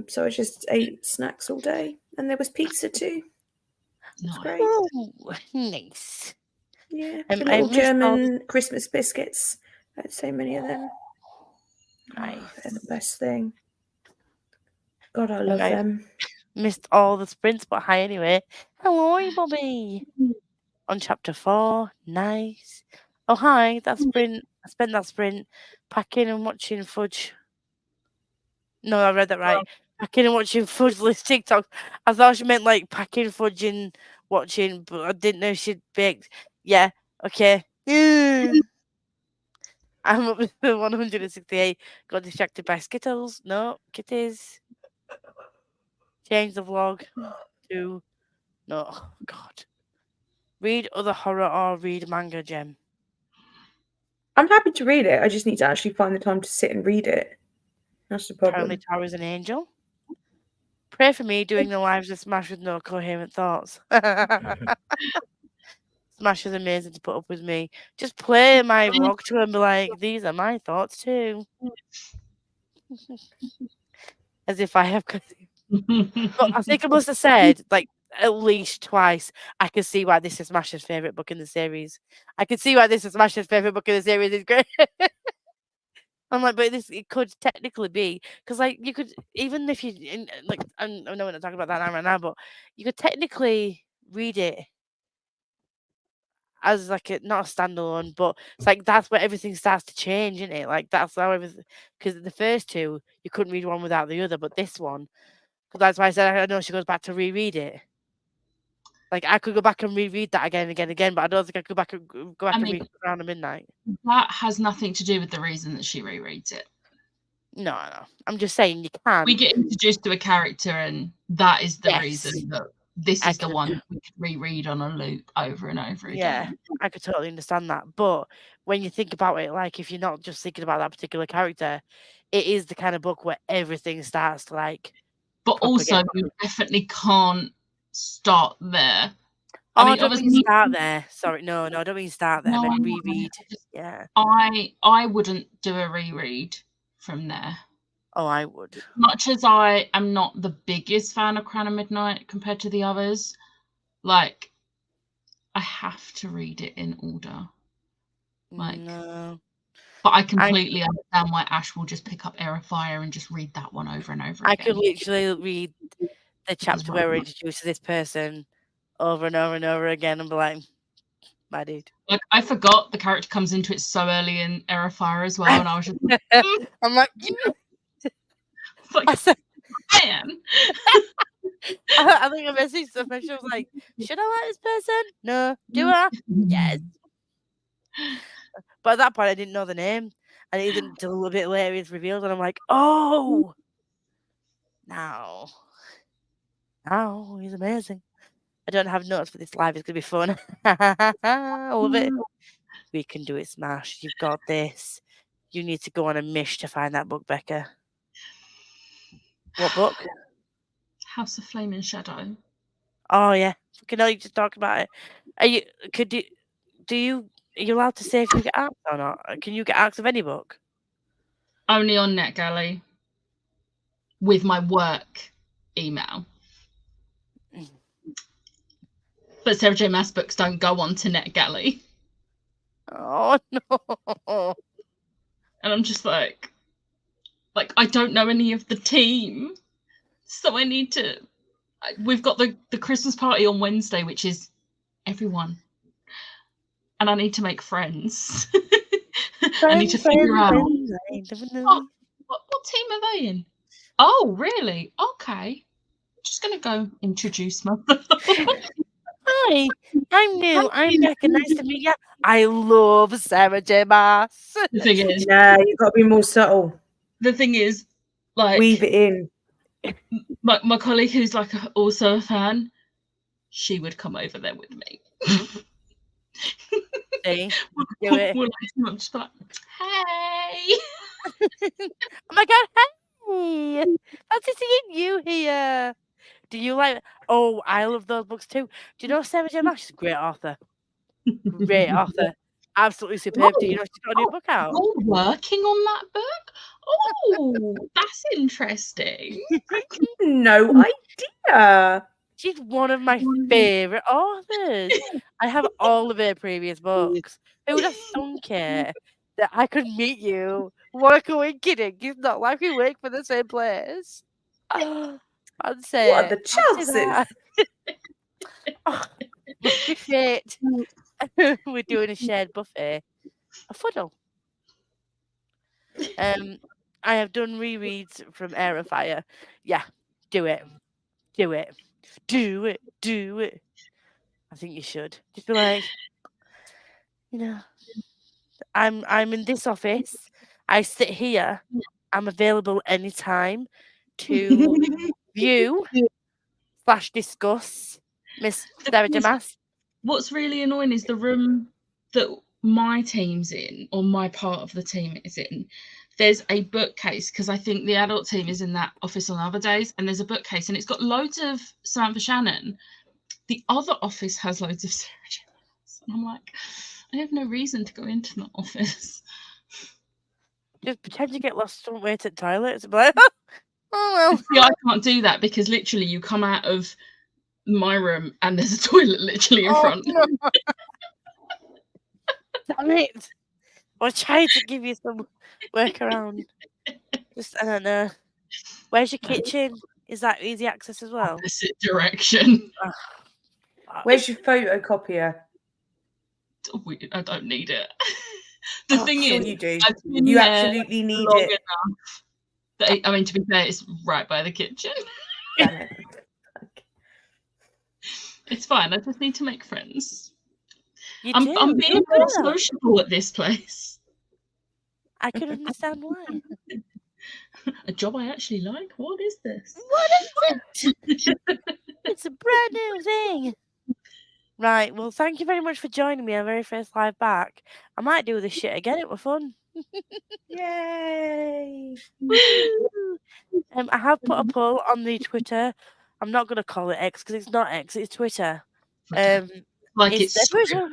So I just ate snacks all day, and there was pizza too. It was great. Oh, nice. Yeah, I the little missed all German Christmas biscuits. I had so many of them. Nice. They're the best thing. God, I love I them. missed all the sprints, but hi anyway. Hello, Bobby. On chapter 4, nice. Oh hi, that sprint. I spent that sprint packing and watching fudge. No, I read that right. Packing and watching fudge list TikToks. I thought she meant like packing fudge and watching, but I didn't know she'd baked. Yeah, okay. I'm up to 168. Got distracted by Skittles. No, kitties. Change the vlog to no. Oh, God. Read other horror or read manga, Gem. I'm happy to read it. I just need to actually find the time to sit and read it. That's the problem. Apparently, Tara's an angel. Pray for me doing the lives of Smash with no coherent thoughts. Smash is amazing to put up with me. Just play my vlog to her and be like, these are my thoughts too. As if I have. But I think I must have said, like, at least twice, I can see why this is Smash's favourite book in the series. I can see why this is Smash's favourite book in the series. It's great. I'm like, but it could technically be, because like you could, even if you like, I know we're not talking about that right now, but you could technically read it as like not a standalone, but it's like that's where everything starts to change, isn't it? Like that's how everything, because the first two you couldn't read one without the other, but this one, that's why I said I know she goes back to reread it. Like I could go back and reread that again and again and again, but I don't think I could go back and read Around Midnight. That has nothing to do with the reason that she rereads it. No. I'm just saying you can. We get introduced to a character, and that is the reason that this is the one we could reread on a loop over and over again. Yeah, I could totally understand that. But when you think about it, like if you're not just thinking about that particular character, it is the kind of book where everything starts to like. But also, you definitely can't start there. I don't mean start there. Sorry, no, I don't mean start there. No, I meant reread. Yeah. I wouldn't do a reread from there. Oh, I would. As much as I am not the biggest fan of Crown of Midnight compared to the others, like I have to read it in order. Like, no. But I completely understand why Ash will just pick up Air of Fire and just read that one over and over again. I could literally read the chapter where we're introduced to this person over and over and over again and be like, my dude. Like, I forgot the character comes into it so early in Air of Fire as well, and I was just like, I'm like, man. I think I messaged someone. She was like, should I like this person? No. Do I? Yes. But at that point, I didn't know the name. And it isn't until a bit later it's revealed, and I'm like, oh, now he's amazing. I don't have notes for this live. It's gonna be fun. I love it. We can do it, Smash. You've got this. You need to go on a mish to find that book, Becca. What book? House of Flame and Shadow. Oh yeah, fucking hell, you just talk about it. Are you? Are you allowed to say if you get asked or not? Can you get asked of any book? Only on NetGalley with my work email. But Sarah J. Maas books don't go on to NetGalley. Oh no. And I'm just like I don't know any of the team. So I need to... We've got the Christmas party on Wednesday, which is everyone. And I need to make friends. I need to figure out... What team are they in? Oh, really? Okay. Just going to go introduce myself. Hi, I'm new. I'm Becca. Nice to meet you. I love Sarah J. Maas. The thing is... Yeah, you've got to be more subtle. The thing is, like... Weave it in. My colleague who's like also a fan, she would come over there with me. See, do it. I'm just like, hey. Oh my god, hey! Fancy seeing you here. Do you like? Oh, I love those books too. Do you know Sarah J. Maas? She's a great author. Great author. Absolutely superb. Do you know she's got a new book out? You're working on that book? Oh, that's interesting. No idea. She's one of my favourite authors. I have all of her previous books. Who would have thunk it that I could meet you? Work away kidding. It's not like we work for the same place. I'd say. What are the chances? Oh, must be fate. We're doing a shared buffet. A funnel. I have done rereads from Air of Fire. Yeah, do it. Do it. Do it. Do it. I think you should. Just be like, you know, I'm in this office. I sit here. I'm available anytime to view / discuss Miss Sarah J. Maas. What's really annoying is the room that my team's in, or my part of the team is in. There's a bookcase, because I think the adult team is in that office on other days, and there's a bookcase, and it's got loads of Samantha Shannon. The other office has loads of Sarah J. Maas. And I'm like, I have no reason to go into that office. Just pretend you get lost somewhere to the toilet. It's like, oh well. See, I can't do that because literally you come out of my room and there's a toilet literally in front. No. Damn it. I tried to give you some workaround. Just, I don't know. Where's your kitchen? Is that easy access as well? Opposite direction. Where's your photocopier? I don't need it. The thing sure is, you do. I've been You there absolutely need long it. enough that I mean, to be fair, it's right by the kitchen. Damn it. It's fine. I just need to make friends. I'm being good sociable at this place. I can understand why. A job I actually like? What is this? What is it? It's a brand new thing. Right, well, thank you very much for joining me on very first live back. I might do this shit again. It was fun. Yay! I have put a poll on the Twitter. I'm not going to call it X because it's not X. It's Twitter. Like it's Twitter.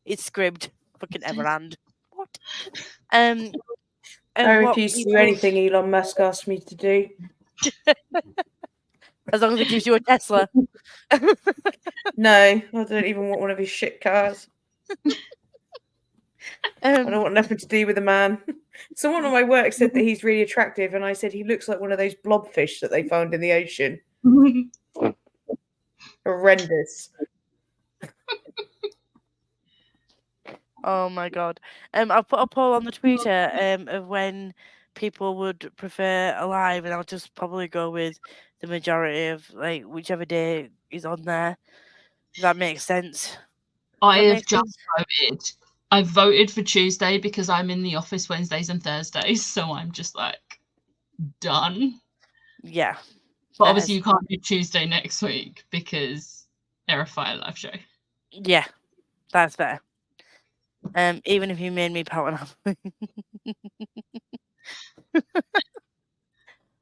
It's Scribd. Fucking Everand. What? I refuse to do anything Elon Musk asked me to do. As long as it gives you a Tesla. No, I don't even want one of his shit cars. I don't want nothing to do with the man. Someone on my work said that he's really attractive, and I said he looks like one of those blobfish that they found in the ocean. Horrendous. Oh my god. I'll put a poll on the Twitter of when people would prefer a live, and I'll just probably go with the majority of like whichever day is on there. If that makes sense. I have just voted I voted for Tuesday because I'm in the office Wednesdays and Thursdays, so I'm just like done. Yeah. But Fair. obviously you can't do Tuesday next week because they're a Fire live show. Yeah, that's fair. Even if you made me pout and half.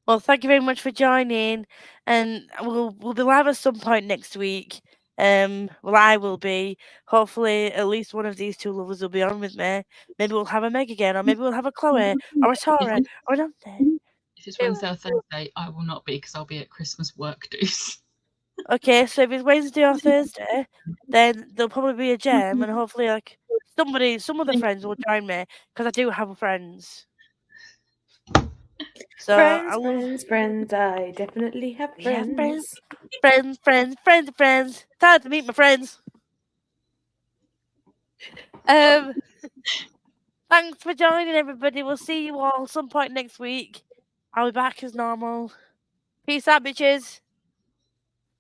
Well, thank you very much for joining, and we'll be live at some point next week. Well, I will be. Hopefully, at least one of these two lovers will be on with me. Maybe we'll have a Meg again, or maybe we'll have a Chloe, or a Tara, or an Ante. If it's Wednesday or Thursday, I will not be because I'll be at Christmas work dues. Okay, so if it's Wednesday or Thursday, then there'll probably be a gem, and hopefully, like some of the friends will join me because I do have friends. So Friends. I definitely have Yeah, friends. friends. Time to meet my friends. Thanks for joining, everybody. We'll see you all some point next week. I'll be back as normal. Peace out, bitches.